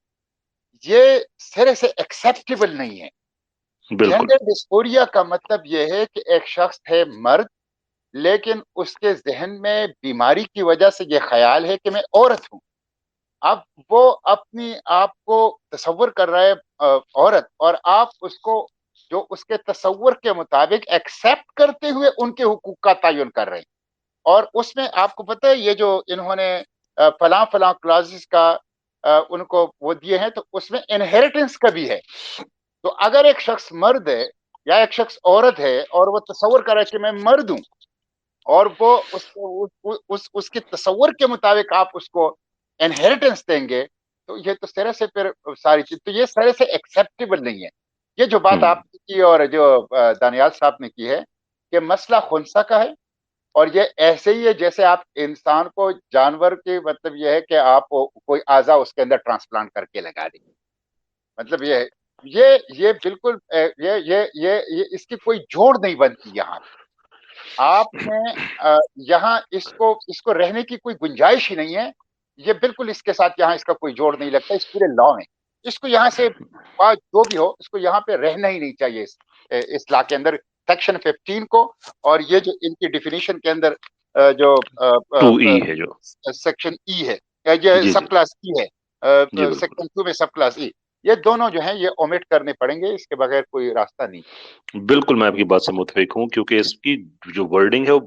Speaker 2: یہ سرے سے ایکسیپٹیبل نہیں ہے. جینڈر ڈسفوریا کا مطلب یہ ہے کہ ایک شخص ہے مرد، لیکن اس کے ذہن میں بیماری کی وجہ سے یہ خیال ہے کہ میں عورت ہوں. اب وہ اپنی آپ کو تصور کر رہا ہے عورت، اور آپ اس کو جو اس کے تصور کے مطابق ایکسیپٹ کرتے ہوئے ان کے حقوق کا تعین کر رہے ہیں. اور اس میں آپ کو پتہ ہے یہ جو انہوں نے فلاں فلاں کلاسز کا ان کو وہ دیے ہیں، تو اس میں انہیریٹنس کا بھی ہے. تو اگر ایک شخص مرد ہے یا ایک شخص عورت ہے اور وہ تصور کر رہا ہے کہ میں مرد ہوں، اور وہ اس کے تصور کے مطابق آپ اس کو انہیریٹنس دیں گے، تو یہ تو سرے سے پھر ساری چیز، تو یہ سرے سے ایکسیپٹیبل نہیں ہے. یہ جو بات آپ نے کی اور جو دانیال صاحب نے کی ہے کہ مسئلہ خنسا کا ہے، اور یہ ایسے ہی ہے جیسے آپ انسان کو جانور کے، مطلب یہ ہے کہ آپ کوئی اعضا اس کے اندر ٹرانسپلانٹ کر کے لگا دیں. مطلب یہ بالکل یہ اس کی کوئی جوڑ نہیں بنتی. یہاں آپ نے یہاں اس کو رہنے کی کوئی گنجائش ہی نہیں ہے. یہ بالکل اس کے ساتھ یہاں اس کا کوئی جوڑ نہیں لگتا اس پورے لا میں. اس کو یہاں سے جو بھی ہو، اس کو یہاں پہ رہنا ہی نہیں چاہیے اس لا کے اندر، سیکشن 15 کو. اور یہ جو ان کی ڈیفینیشن کے اندر جو سیکشن ای ہے، یہ سب کلاس ای ہے، سیکشن 2 میں سب کلاس ای، یہ دونوں جو ہیں یہ اومٹ کرنے پڑیں گے، اس کے بغیر کوئی راستہ نہیں.
Speaker 1: بالکل میں آپ کی بات سے متفق ہوں، کیونکہ اس کی جو ورڈنگ ہے وہ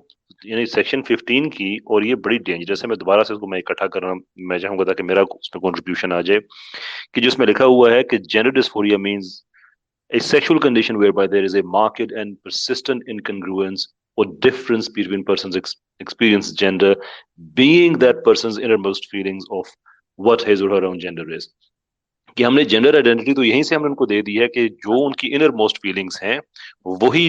Speaker 1: یعنی سیکشن 15 کی، اور یہ بڑی ڈینجرس ہے. میں دوبارہ سے اس کو میں اکٹھا کرنا میں چاہوں گا تاکہ میرا اس میں کنٹریبیوشن آ جائے، کہ جس میں لکھا ہوا ہے کہ gender dysphoria means a sexual condition whereby there is a marked and persistent incongruence or difference between person's experience gender being that person's innermost feelings of what his or her own gender is. کہ ہم نے جینڈر آئیڈینٹی تو یہیں سے ہم نے ان کو دے دی ہے کہ جو ان کی انر موسٹ فیلنگس ہیں وہی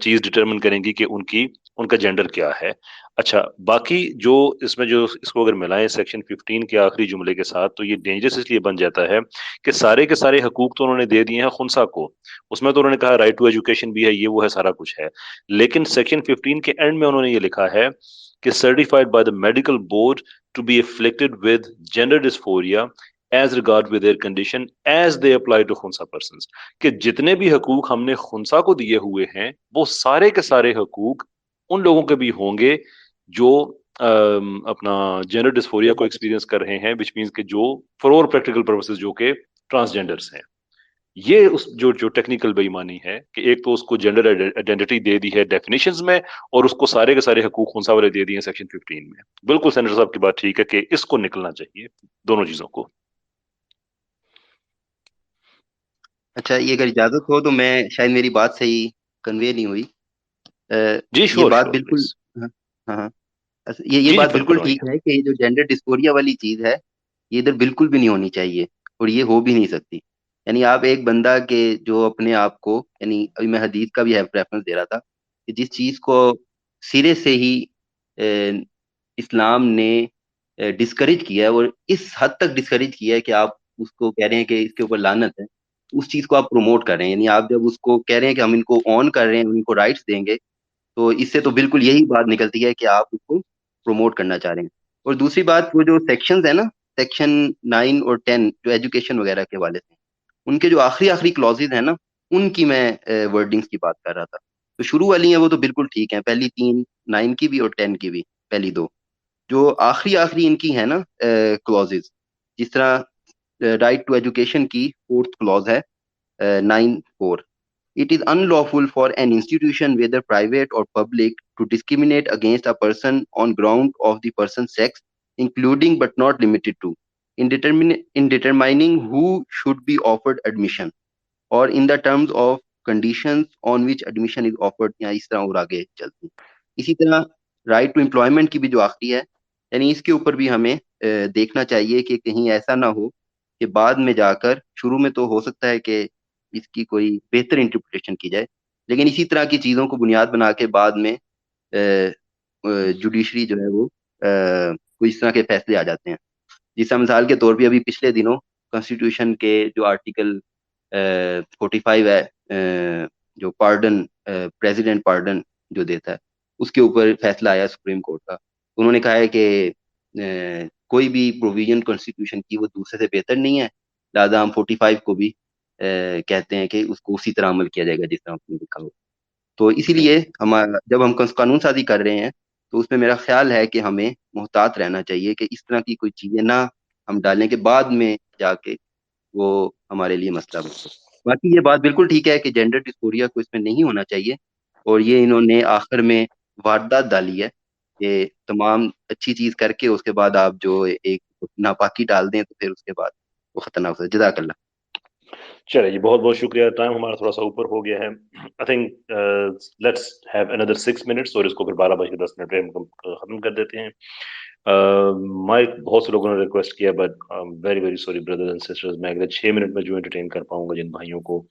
Speaker 1: چیز ڈٹرمن کریں گی کہ ان کا جینڈر کیا ہے. اچھا باقی جو اس میں جو اس کو اگر ملائیں سیکشن 15 کے آخری جملے کے ساتھ تو یہ ڈینجرس اس لیے بن جاتا ہے کہ سارے کے سارے حقوق تو انہوں نے دے دیے ہیں خنسا کو. اس میں تو انہوں نے کہا رائٹ ٹو ایجوکیشن بھی ہے یہ وہ ہے سارا کچھ ہے, لیکن سیکشن 15 کے اینڈ میں انہوں نے یہ لکھا ہے کہ certified by the medical board to be afflicted with gender dysphoria as regard with their condition as they apply to خنسا persons. کہ جتنے بھی حقوق ہم نے خنسا کو دیے ہوئے ہیں وہ سارے کے سارے حقوق ان لوگوں کے بھی ہوں گے جو اپنا جینڈر ڈسفوریا کو ایکسپیرینس کر رہے ہیں, which means کہ جو فار اور پریکٹیکل پرپسز جو کہ ٹرانسجینڈرس ہیں. یہ اس جو ٹیکنیکل بے ایمانی ہے کہ ایک تو اس کو جینڈر آئیڈینٹی دے دی ہے ڈیفینیشنز میں اور اس کو سارے کے سارے حقوق خنسا والے دے دیے ہیں سیکشن 15 میں. بالکل سینیٹر صاحب کی بات ٹھیک ہے کہ اس کو نکلنا چاہیے دونوں چیزوں کو.
Speaker 5: اچھا یہ اگر اجازت ہو تو میں شاید میری بات صحیح کنوے نہیں ہوئی.
Speaker 1: جی
Speaker 5: یہ بات بالکل ہاں ہاں یہ بات بالکل ٹھیک ہے کہ جو جینڈر ڈسفوریا والی چیز ہے یہ ادھر بالکل بھی نہیں ہونی چاہیے اور یہ ہو بھی نہیں سکتی. یعنی آپ ایک بندہ کے جو اپنے آپ کو, یعنی ابھی میں حدیث کا بھی ریفرنس دے رہا تھا کہ جس چیز کو سرے سے ہی اسلام نے ڈسکریج کیا ہے اور اس حد تک ڈسکریج کیا ہے کہ آپ اس کو کہہ رہے ہیں کہ اس کے اوپر لعنت ہے, اس چیز کو آپ پروموٹ کر رہے ہیں. یعنی آپ جب اس کو کہہ رہے ہیں کہ ہم ان کو آن کر رہے ہیں, ان کو رائٹس دیں گے, تو اس سے تو بالکل یہی بات نکلتی ہے کہ آپ اس کو پروموٹ کرنا چاہ رہے ہیں. اور دوسری بات وہ جو سیکشنز ہیں نا, سیکشن 9 اور 10 جو ایجوکیشن وغیرہ کے والے سے, ان کے جو آخری کلوزز ہیں نا ان کی میں ورڈنگز کی بات کر رہا تھا. تو شروع والی ہیں وہ تو بالکل ٹھیک ہیں, پہلی 3 9 کی بھی اور 10 کی بھی, پہلی 2 جو آخری ان کی ہیں نا کلوزز, جس طرح رائٹ ٹو ایجوکیشن کی 4th کلوز ہے 9(4). It is unlawful for an institution, whether private or public, to discriminate against a person on ground of the person's sex, including but not limited to, in determining who should be offered admission, or in the terms of conditions on which admission is offered. یا اس طرح اور آگے چلتی ہیں. اسی طرح رائٹ ٹو امپلائمنٹ کی بھی جو آخری ہے, یعنی اس کے اوپر بھی ہمیں دیکھنا چاہیے کہ کہیں ایسا نہ ہو کہ بعد میں جا کر, شروع میں تو ہو سکتا ہے کہ اس کی کوئی بہتر انٹرپریٹیشن کی جائے, لیکن اسی طرح کی چیزوں کو بنیاد بنا کے بعد میں جوڈیشری جو ہے وہ کوئی اس طرح کے فیصلے آ جاتے ہیں. جس طرح مثال کے طور پہ ابھی پچھلے دنوں کانسٹیٹیوشن کے جو آرٹیکل 45 ہے, جو پارڈن, پریزیڈنٹ پارڈن جو دیتا ہے, اس کے اوپر فیصلہ آیا سپریم کورٹ کا. انہوں نے کہا ہے کہ کوئی بھی پروویژن کانسٹیٹیوشن کی وہ دوسرے سے بہتر نہیں ہے, لہٰذا ہم 45 کو بھی کہتے ہیں کہ اس کو اسی طرح عمل کیا جائے گا جس طرح اس میں لکھا ہو. تو اسی لیے جب ہم قانون سازی کر رہے ہیں تو اس میں میرا خیال ہے کہ ہمیں محتاط رہنا چاہیے کہ اس طرح کی کوئی چیزیں نہ ہم ڈالیں کہ بعد میں جا کے وہ ہمارے لیے مسئلہ بن سکے. باقی یہ بات بالکل ٹھیک ہے کہ جینڈر ڈسفوریا کو اس میں نہیں ہونا چاہیے, اور یہ انہوں نے آخر میں واردات ڈالی ہے کہ تمام اچھی چیز کر کے اس کے بعد آپ جو ایک ناپاکی ڈال دیں تو پھر اس کے بعد وہ خطرناک ہوتا ہے. جزاک اللہ.
Speaker 1: چلے جی بہت بہت شکریہ. ٹائم ہمارا تھوڑا سا اوپر ہو گیا ہے. I think let's have another 6 minutes اور اس کو پھر 12:10 پہ ہم ختم کر دیتے ہیں. مائک بہت سے لوگوں نے ریکویسٹ کیا, but very very sorry brothers and sisters, میں اگر 6 منٹ میں جو انٹرٹین کر پاؤں گا جن بھائیوں کو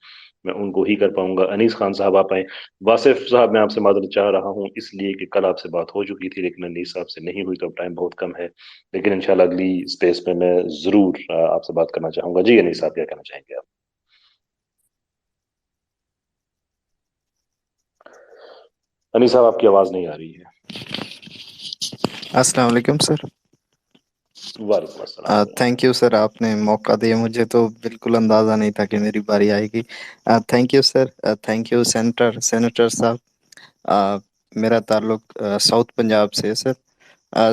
Speaker 1: میں ان کو ہی کر پاؤں گا. انیس خان صاحب آپ آئیں. واصف صاحب میں آپ سے معذرت چاہ رہا ہوں اس لیے کہ کل آپ سے بات ہو چکی تھی لیکن انیس صاحب سے نہیں ہوئی, تو اب ٹائم بہت کم ہے, لیکن انشاءاللہ اگلی اسپیس میں میں ضرور آپ سے بات کرنا چاہوں گا. جی انیس صاحب کیا کہنا چاہیں گے آپ؟ انیس صاحب آپ کی آواز نہیں آ رہی ہے.
Speaker 6: السلام علیکم سر.
Speaker 1: وعلیکم السلام.
Speaker 6: تھینک یو سر, آپ نے موقع دیا, مجھے تو بالکل اندازہ نہیں تھا کہ میری باری آئے گی. Thank you sir, thank you senator صاحب. میرا تعلق ساؤتھ پنجاب سے ہے سر.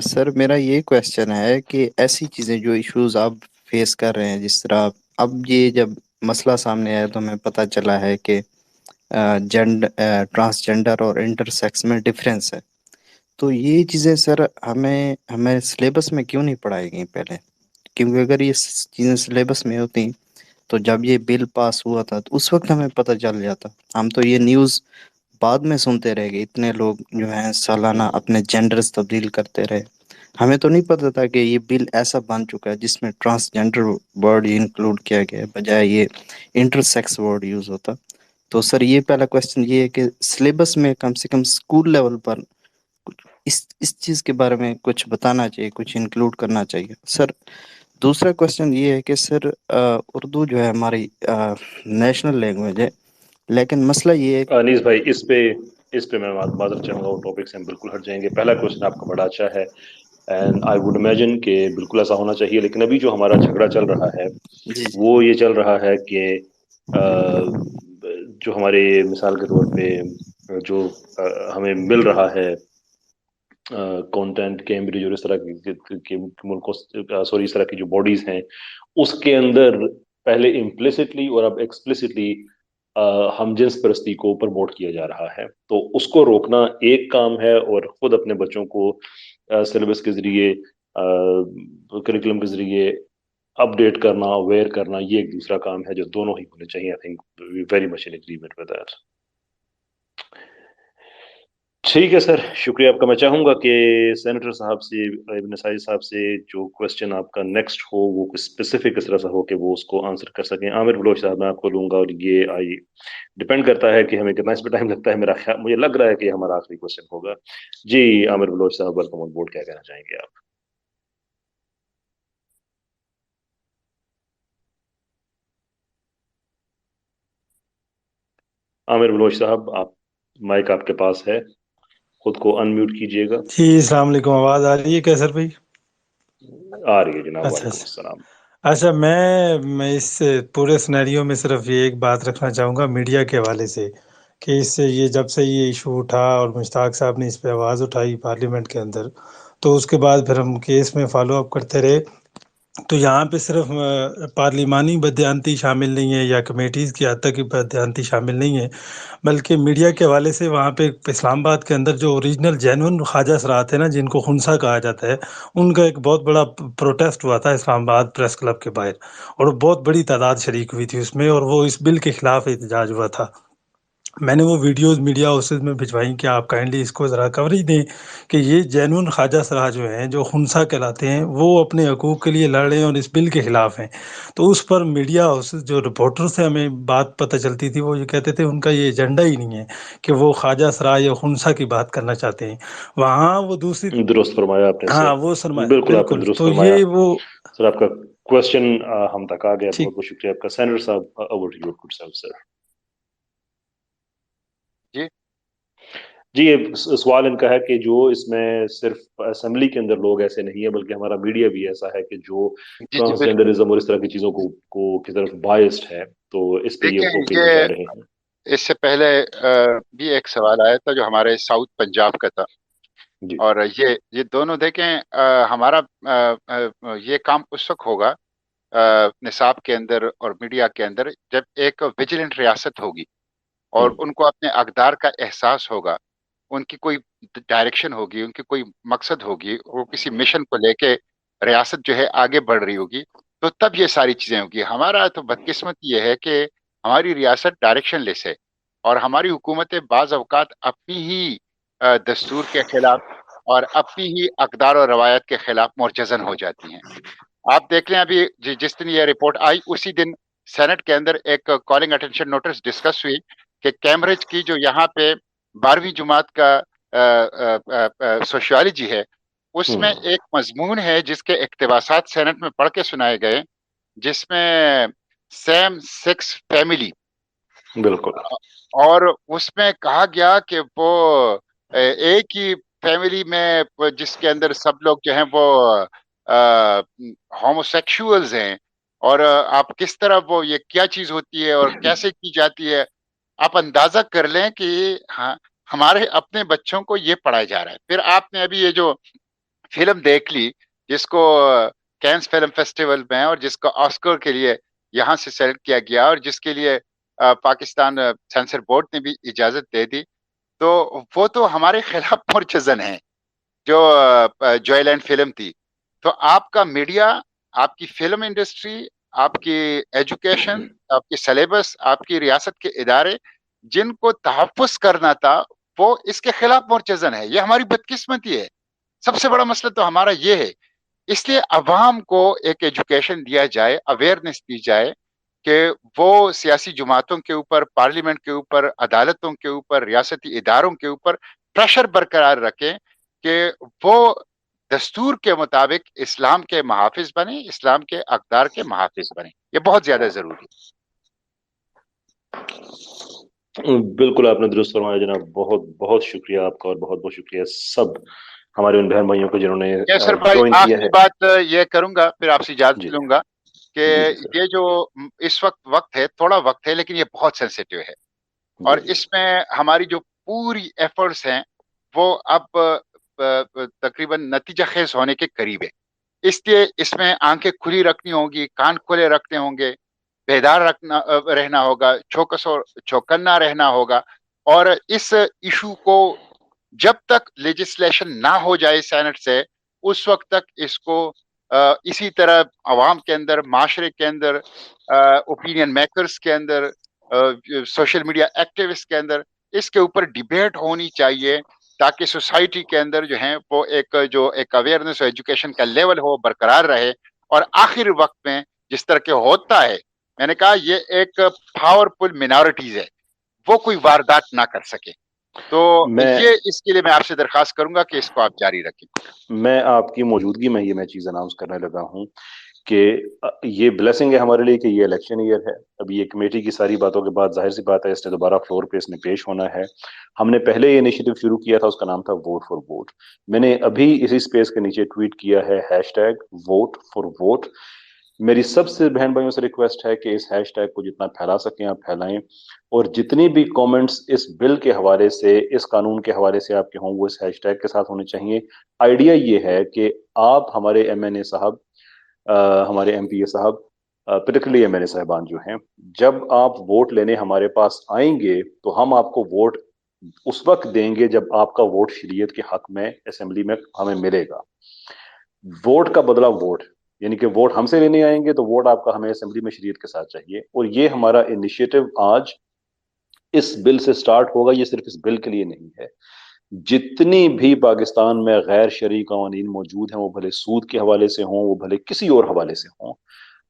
Speaker 6: سر میرا یہ کویسچن ہے کہ ایسی چیزیں جو ایشوز آپ فیس کر رہے ہیں, جس طرح اب یہ جب مسئلہ سامنے آیا تو ہمیں پتہ چلا ہے کہ ٹرانسجنڈر اور انٹر سیکس میں ڈفرینس ہے, تو یہ چیزیں سر ہمیں سلیبس میں کیوں نہیں پڑھائی گئی پہلے؟ کیونکہ اگر یہ چیزیں سلیبس میں ہوتی تو جب یہ بل پاس ہوا تھا تو اس وقت ہمیں پتہ چل جاتا. ہم تو یہ نیوز بعد میں سنتے رہ گئے. اتنے لوگ جو ہیں سالانہ اپنے جینڈرز تبدیل کرتے رہے. ہمیں تو نہیں پتہ تھا کہ یہ بل ایسا بن چکا ہے جس میں ٹرانسجینڈر ورڈ انکلوڈ کیا گیا ہے بجائے یہ انٹر سیکس ورڈ یوز ہوتا. تو سر یہ پہلا کویسچن یہ ہے کہ سلیبس میں کم سے کم اسکول لیول پر کچھ اس چیز کے بارے میں کچھ بتانا چاہیے, کچھ انکلوڈ کرنا چاہیے. سر دوسرا کویسچن یہ ہے کہ سر اردو جو ہے ہماری نیشنل لینگویج ہے, لیکن مسئلہ یہ ہے
Speaker 1: انیس بھائی اس پہ میں معذرت چاہوں گا, وہ ٹاپک سے ہم بالکل ہٹ جائیں گے. پہلا کوشچن آپ کا بڑا اچھا ہے اینڈ آئی ووڈ امیجن کہ بالکل ایسا ہونا چاہیے, لیکن ابھی جو ہمارا جھگڑا چل رہا ہے
Speaker 6: جی
Speaker 1: وہ یہ چل رہا ہے کہ جو ہمارے مثال کے طور پہ جو ہمیں مل رہا ہے کانٹینٹ کیمبرج اور اس طرح کے ملکوں, سوری اس طرح کی جو باڈیز ہیں, اس کے اندر پہلے امپلیسٹلی اور اب ایکسپلسٹلی ہم جنس پرستی کو پروموٹ کیا جا رہا ہے. تو اس کو روکنا ایک کام ہے, اور خود اپنے بچوں کو سلیبس کے ذریعے کریکولم کے ذریعے اپڈیٹ کرنا, اویئر کرنا, یہ ایک دوسرا کام ہے جو دونوں ہی ہونے چاہیے. I think very much in agreement with that. ٹھیک ہے سر, شکریہ آپ کا. میں چاہوں گا کہ سینیٹر صاحب سے, ابن سعید صاحب سے جو کوشچن آپ کا نیکسٹ ہو وہ کچھ اسپیسیفک اس طرح سے ہو کہ وہ اس کو آنسر کر سکیں. عامر بلوچ صاحب میں آپ کو لوں گا, اور یہ ڈپینڈ کرتا ہے کہ ہمیں کتنا اس پہ ٹائم لگتا ہے. میرا خیال, مجھے لگ رہا ہے کہ یہ ہمارا آخری کوشچن ہوگا. جی عامر بلوچ صاحب, ویلکم آن بورڈ. کیا کہنا چاہیں گے آپ؟ عامر بلوچ صاحب, آپ مائک آپ کے پاس ہے, خود کو ان میوٹ کیجیے گا.
Speaker 7: جی السلام علیکم, آواز آ رہی ہے کیا سر بھائی؟
Speaker 1: آ رہی ہے جناب,
Speaker 7: اچھا
Speaker 1: وعلیکم
Speaker 7: اچھا
Speaker 1: السلام.
Speaker 7: اچھا, میں اس پورے سنیریو میں صرف یہ ایک بات رکھنا چاہوں گا میڈیا کے حوالے سے, کہ اس سے یہ جب سے یہ ایشو اٹھا اور مشتاق صاحب نے اس پہ آواز اٹھائی پارلیمنٹ کے اندر, تو اس کے بعد پھر ہم کیس میں فالو اپ کرتے رہے. تو یہاں پہ صرف پارلیمانی بدیانتی شامل نہیں ہے یا کمیٹیز کی حد تک کی بدیانتی شامل نہیں ہے, بلکہ میڈیا کے حوالے سے وہاں پہ اسلام آباد کے اندر جو اوریجنل جینون خواجہ حضرات ہیں نا, جن کو خنسا کہا جاتا ہے, ان کا ایک بہت بڑا پروٹیسٹ ہوا تھا اسلام آباد پریس کلب کے باہر, اور بہت بڑی تعداد شریک ہوئی تھی اس میں, اور وہ اس بل کے خلاف احتجاج ہوا تھا. میں نے وہ ویڈیوز میڈیا ہاؤسز میں بھجوائیں کہ آپ کائنڈلی اس کو ذرا کوریج دیں کہ یہ جینون خواجہ سرا جو ہیں, جو خنسا کہلاتے ہیں, وہ اپنے حقوق کے لیے لڑ رہے ہیں اور اس بل کے خلاف ہیں. تو اس پر میڈیا ہاؤسز جو رپورٹر سے ہمیں بات پتہ چلتی تھی, وہ یہ کہتے تھے ان کا یہ ایجنڈا ہی نہیں ہے کہ وہ خواجہ سرا یا خنسا کی بات کرنا چاہتے ہیں. وہاں وہ دوسری,
Speaker 1: درست فرمایا آپ نے
Speaker 7: ہاں
Speaker 1: سر,
Speaker 7: وہ سرمایہ,
Speaker 1: بالکل آپ نے
Speaker 7: بالکل.
Speaker 1: درست
Speaker 7: تو
Speaker 1: فرمایا
Speaker 7: یہ وہ
Speaker 1: سر. آپ کا کوشچن ہم تک آ گیا,
Speaker 7: ٹھیک.
Speaker 1: بہت بہت شکریہ آپ کا. سینیٹر صاحب, over to your good self sir.
Speaker 2: جی
Speaker 1: جی, یہ سوال ان کا ہے کہ جو اس میں صرف اسمبلی کے اندر لوگ ایسے نہیں ہیں, بلکہ ہمارا میڈیا بھی ایسا ہے کہ جو
Speaker 2: جی جی بالکل.
Speaker 1: ٹرانسجینڈرزم اور اس طرح کی چیزوں کو کی طرف بائسڈ ہے, تو اس پہ یہ
Speaker 2: دیکھیں
Speaker 1: اوپینین
Speaker 2: یہ
Speaker 1: چاہ رہے ہیں.
Speaker 2: اس سے پہلے بھی ایک سوال آیا تھا جو ہمارے ساؤتھ پنجاب کا تھا,
Speaker 1: جی
Speaker 2: اور یہ دونوں دیکھیں ہمارا یہ کام اس وقت ہوگا نصاب کے اندر اور میڈیا کے اندر جب ایک ویجیلنٹ ریاست ہوگی اور ان کو اپنے اقدار کا احساس ہوگا, ان کی کوئی ڈائریکشن ہوگی, ان کی کوئی مقصد ہوگی, وہ کسی مشن کو لے کے ریاست جو ہے آگے بڑھ رہی ہوگی, تو تب یہ ساری چیزیں ہوگی. ہمارا تو بدقسمت یہ ہے کہ ہماری ریاست ڈائریکشن لیس ہے, اور ہماری حکومتیں بعض اوقات اپنی ہی دستور کے خلاف اور اپنی ہی اقدار و روایت کے خلاف مرتزن ہو جاتی ہیں. آپ دیکھ لیں ابھی جس دن یہ رپورٹ آئی اسی دن سینٹ کے اندر ایک کالنگ اٹینشن نوٹس ڈسکس ہوئی کہ کیمبرج کی جو یہاں پہ 12ویں جماعت کا سوشیالوجی ہے, اس میں ایک مضمون ہے جس کے اقتباسات سینٹ میں پڑھ کے سنائے گئے, جس میں سیم سیکس فیملی,
Speaker 1: بالکل
Speaker 2: اور اس میں کہا گیا کہ وہ ایک ہی فیملی میں جس کے اندر سب لوگ جو ہیں وہ ہوموسیکشولز ہیں, اور آپ کس طرح وہ یہ کیا چیز ہوتی ہے اور کیسے کی جاتی ہے, آپ اندازہ کر لیں کہ ہاں ہمارے اپنے بچوں کو یہ پڑھایا جا رہا ہے. پھر آپ نے ابھی یہ جو فلم دیکھ لی جس کو کینس فلم فیسٹیول میں اور جس کو آسکر کے لیے یہاں سے سلیکٹ کیا گیا اور جس کے لیے پاکستان سینسر بورڈ نے بھی اجازت دے دی, تو وہ تو ہمارے خلاف مرچزن ہیں. جو جوائے لینڈ فلم تھی, تو آپ کا میڈیا, آپ کی فلم انڈسٹری, آپ کی ایجوکیشن، آپ کی سلیبس، آپ کی ریاست کے ادارے جن کو تحفظ کرنا تھا وہ اس کے خلاف مرتزن ہے. یہ ہماری بدقسمتی ہے. سب سے بڑا مسئلہ تو ہمارا یہ ہے. اس لیے عوام کو ایک ایجوکیشن دیا جائے، اویئرنیس دی جائے کہ وہ سیاسی جماعتوں کے اوپر، پارلیمنٹ کے اوپر، عدالتوں کے اوپر، ریاستی اداروں کے اوپر پریشر برقرار رکھیں کہ وہ دستور کے مطابق اسلام کے محافظ بنے، اسلام کے اقدار کے محافظ بنے. یہ بہت زیادہ ضروری ہے.
Speaker 1: بالکل آپ نے درست فرمایا جناب. بہت بہت شکریہ آپ کا، اور بہت بہت شکریہ سب ہمارے ان بہن بھائیوں کو جنہوں نے
Speaker 2: یاسر بھائی
Speaker 1: جوائن کیا
Speaker 2: آخری
Speaker 1: ہے.
Speaker 2: بات یہ کروں گا، پھر آپ سے اجازت
Speaker 1: جی
Speaker 2: لوں گا کہ
Speaker 1: جی جی سر.
Speaker 2: یہ جو اس وقت ہے، تھوڑا وقت ہے لیکن یہ بہت سینسیٹیو ہے، اور
Speaker 1: جی جی
Speaker 2: اس میں ہماری جو پوری ایفرٹس ہیں وہ اب تقریباً نتیجہ خیز ہونے کے قریب ہے. اس لیے اس میں آنکھیں کھلی رکھنی ہوں گی، کان کھلے رکھنے ہوں گے، بیدار رہنا ہوگا، چوکنا رہنا ہوگا. اور اس ایشو کو جب تک لیجسلیشن نہ ہو جائے سینٹ سے، اس وقت تک اس کو اسی طرح عوام کے اندر، معاشرے کے اندر، اوپینین میکرز کے اندر، سوشل میڈیا ایکٹیوسٹ کے اندر اس کے اوپر ڈیبیٹ ہونی چاہیے، تاکہ سوسائٹی کے اندر جو ہیں وہ ایک اویئرنیس اور ایجوکیشن کا لیول ہو، برقرار رہے. اور آخر وقت میں جس طرح کے ہوتا ہے، میں نے کہا یہ ایک پاورفل مینارٹیز ہے، وہ کوئی واردات نہ کر سکے. تو
Speaker 1: میں
Speaker 2: یہ اس کے لیے میں آپ سے درخواست کروں گا کہ اس کو آپ جاری رکھیں.
Speaker 1: میں آپ کی موجودگی میں میں چیز اناؤنس کرنے لگا ہوں کہ یہ بلیسنگ ہے ہمارے لیے کہ یہ الیکشن ایئر ہے. ابھی یہ کمیٹی کی ساری باتوں کے بعد ظاہر سی بات ہے اس نے دوبارہ فلور پہ اس نے پیش ہونا ہے. ہم نے پہلے یہ انیشیٹو شروع کیا تھا، اس کا نام تھا ووٹ فار ووٹ. میں نے ابھی اسی سپیس کے نیچے ٹویٹ کیا ہے #vote for vote. میری سب سے بہن بھائیوں سے ریکویسٹ ہے کہ اس ہیش ٹیگ کو جتنا پھیلا سکیں آپ پھیلائیں، اور جتنی بھی کامنٹس اس بل کے حوالے سے، اس قانون کے حوالے سے آپ کے ہوں، وہ اس ہیش ٹیگ کے ساتھ ہونے چاہیے. آئیڈیا یہ ہے کہ آپ ہمارے MNA صاحب، ہمارے MPA صاحب، پرٹیکولرلی MNA صاحبان جو ہیں، جب آپ ووٹ لینے ہمارے پاس آئیں گے تو ہم آپ کو ووٹ اس وقت دیں گے جب آپ کا ووٹ شریعت کے حق میں اسمبلی میں ہمیں ملے گا. ووٹ کا بدلہ ووٹ، یعنی کہ ووٹ ہم سے لینے آئیں گے تو ووٹ آپ کا ہمیں اسمبلی میں شریعت کے ساتھ چاہیے. اور یہ ہمارا انیشیٹو آج اس بل سے سٹارٹ ہوگا. یہ صرف اس بل کے لیے نہیں ہے. جتنی بھی پاکستان میں غیر شرعی قوانین موجود ہیں، وہ بھلے سود کے حوالے سے ہوں، وہ بھلے کسی اور حوالے سے ہوں،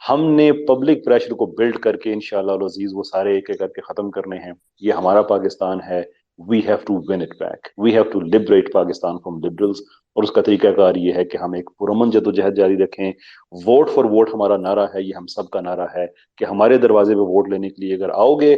Speaker 1: ہم نے پبلک پریشر کو بلڈ کر کے انشاءاللہ العزیز وہ سارے ایک ایک کر کے ختم کرنے ہیں. یہ ہمارا پاکستان ہے. We have to win it back. We have to liberate Pakistan from liberals. اور اس کا طریقہ کار یہ ہے کہ ہم ایک پرامن جدوجہد جاری رکھیں. ووٹ فار ووٹ ہمارا نعرہ ہے، یہ ہم سب کا نعرہ ہے کہ ہمارے دروازے پہ ووٹ لینے کے لیے اگر آؤ گے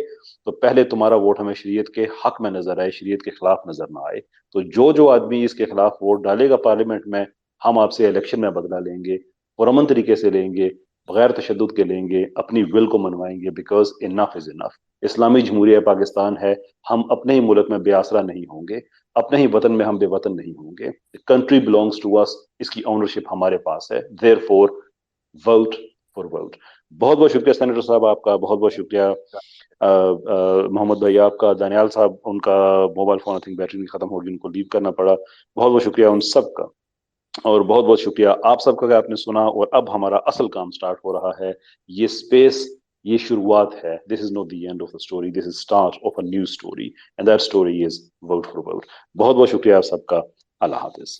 Speaker 1: تو پہلے تمہارا ووٹ ہمیں شریعت کے حق میں نظر آئے، شریعت کے خلاف نظر نہ آئے. تو جو آدمی اس کے خلاف ووٹ ڈالے گا پارلیمنٹ میں، ہم آپ سے الیکشن میں بدلہ لیں گے، پرامن طریقے سے لیں گے، بغیر تشدد کے لیں گے، اپنی ول کو منوائیں گے. بیکاز انف از انف. اسلامی جمہوریہ پاکستان ہے. ہم اپنے ہی ملک میں بے آسرا نہیں ہوں گے، اپنے ہی وطن میں ہم بے وطن نہیں ہوں گے. کنٹری بلانگس ٹو اس. اس کی اونرشپ ہمارے پاس ہے. دیر فور ووٹ فار ووٹ. بہت بہت شکریہ سینیٹر صاحب آپ کا، بہت بہت شکریہ محمد بھائی آپ کا. دانیال صاحب، ان کا موبائل فون بیٹری ختم ہوگی، ان کو لیو کرنا پڑا. بہت بہت شکریہ ان سب کا، اور بہت بہت شکریہ آپ سب کا کہ آپ نے سنا. اور اب ہمارا اصل کام سٹارٹ ہو رہا ہے. یہ سپیس، یہ شروعات ہے. This is not the end of the story, this is start of a new story, and that story is vote for vote. بہت بہت شکریہ آپ سب کا. اللہ حافظ.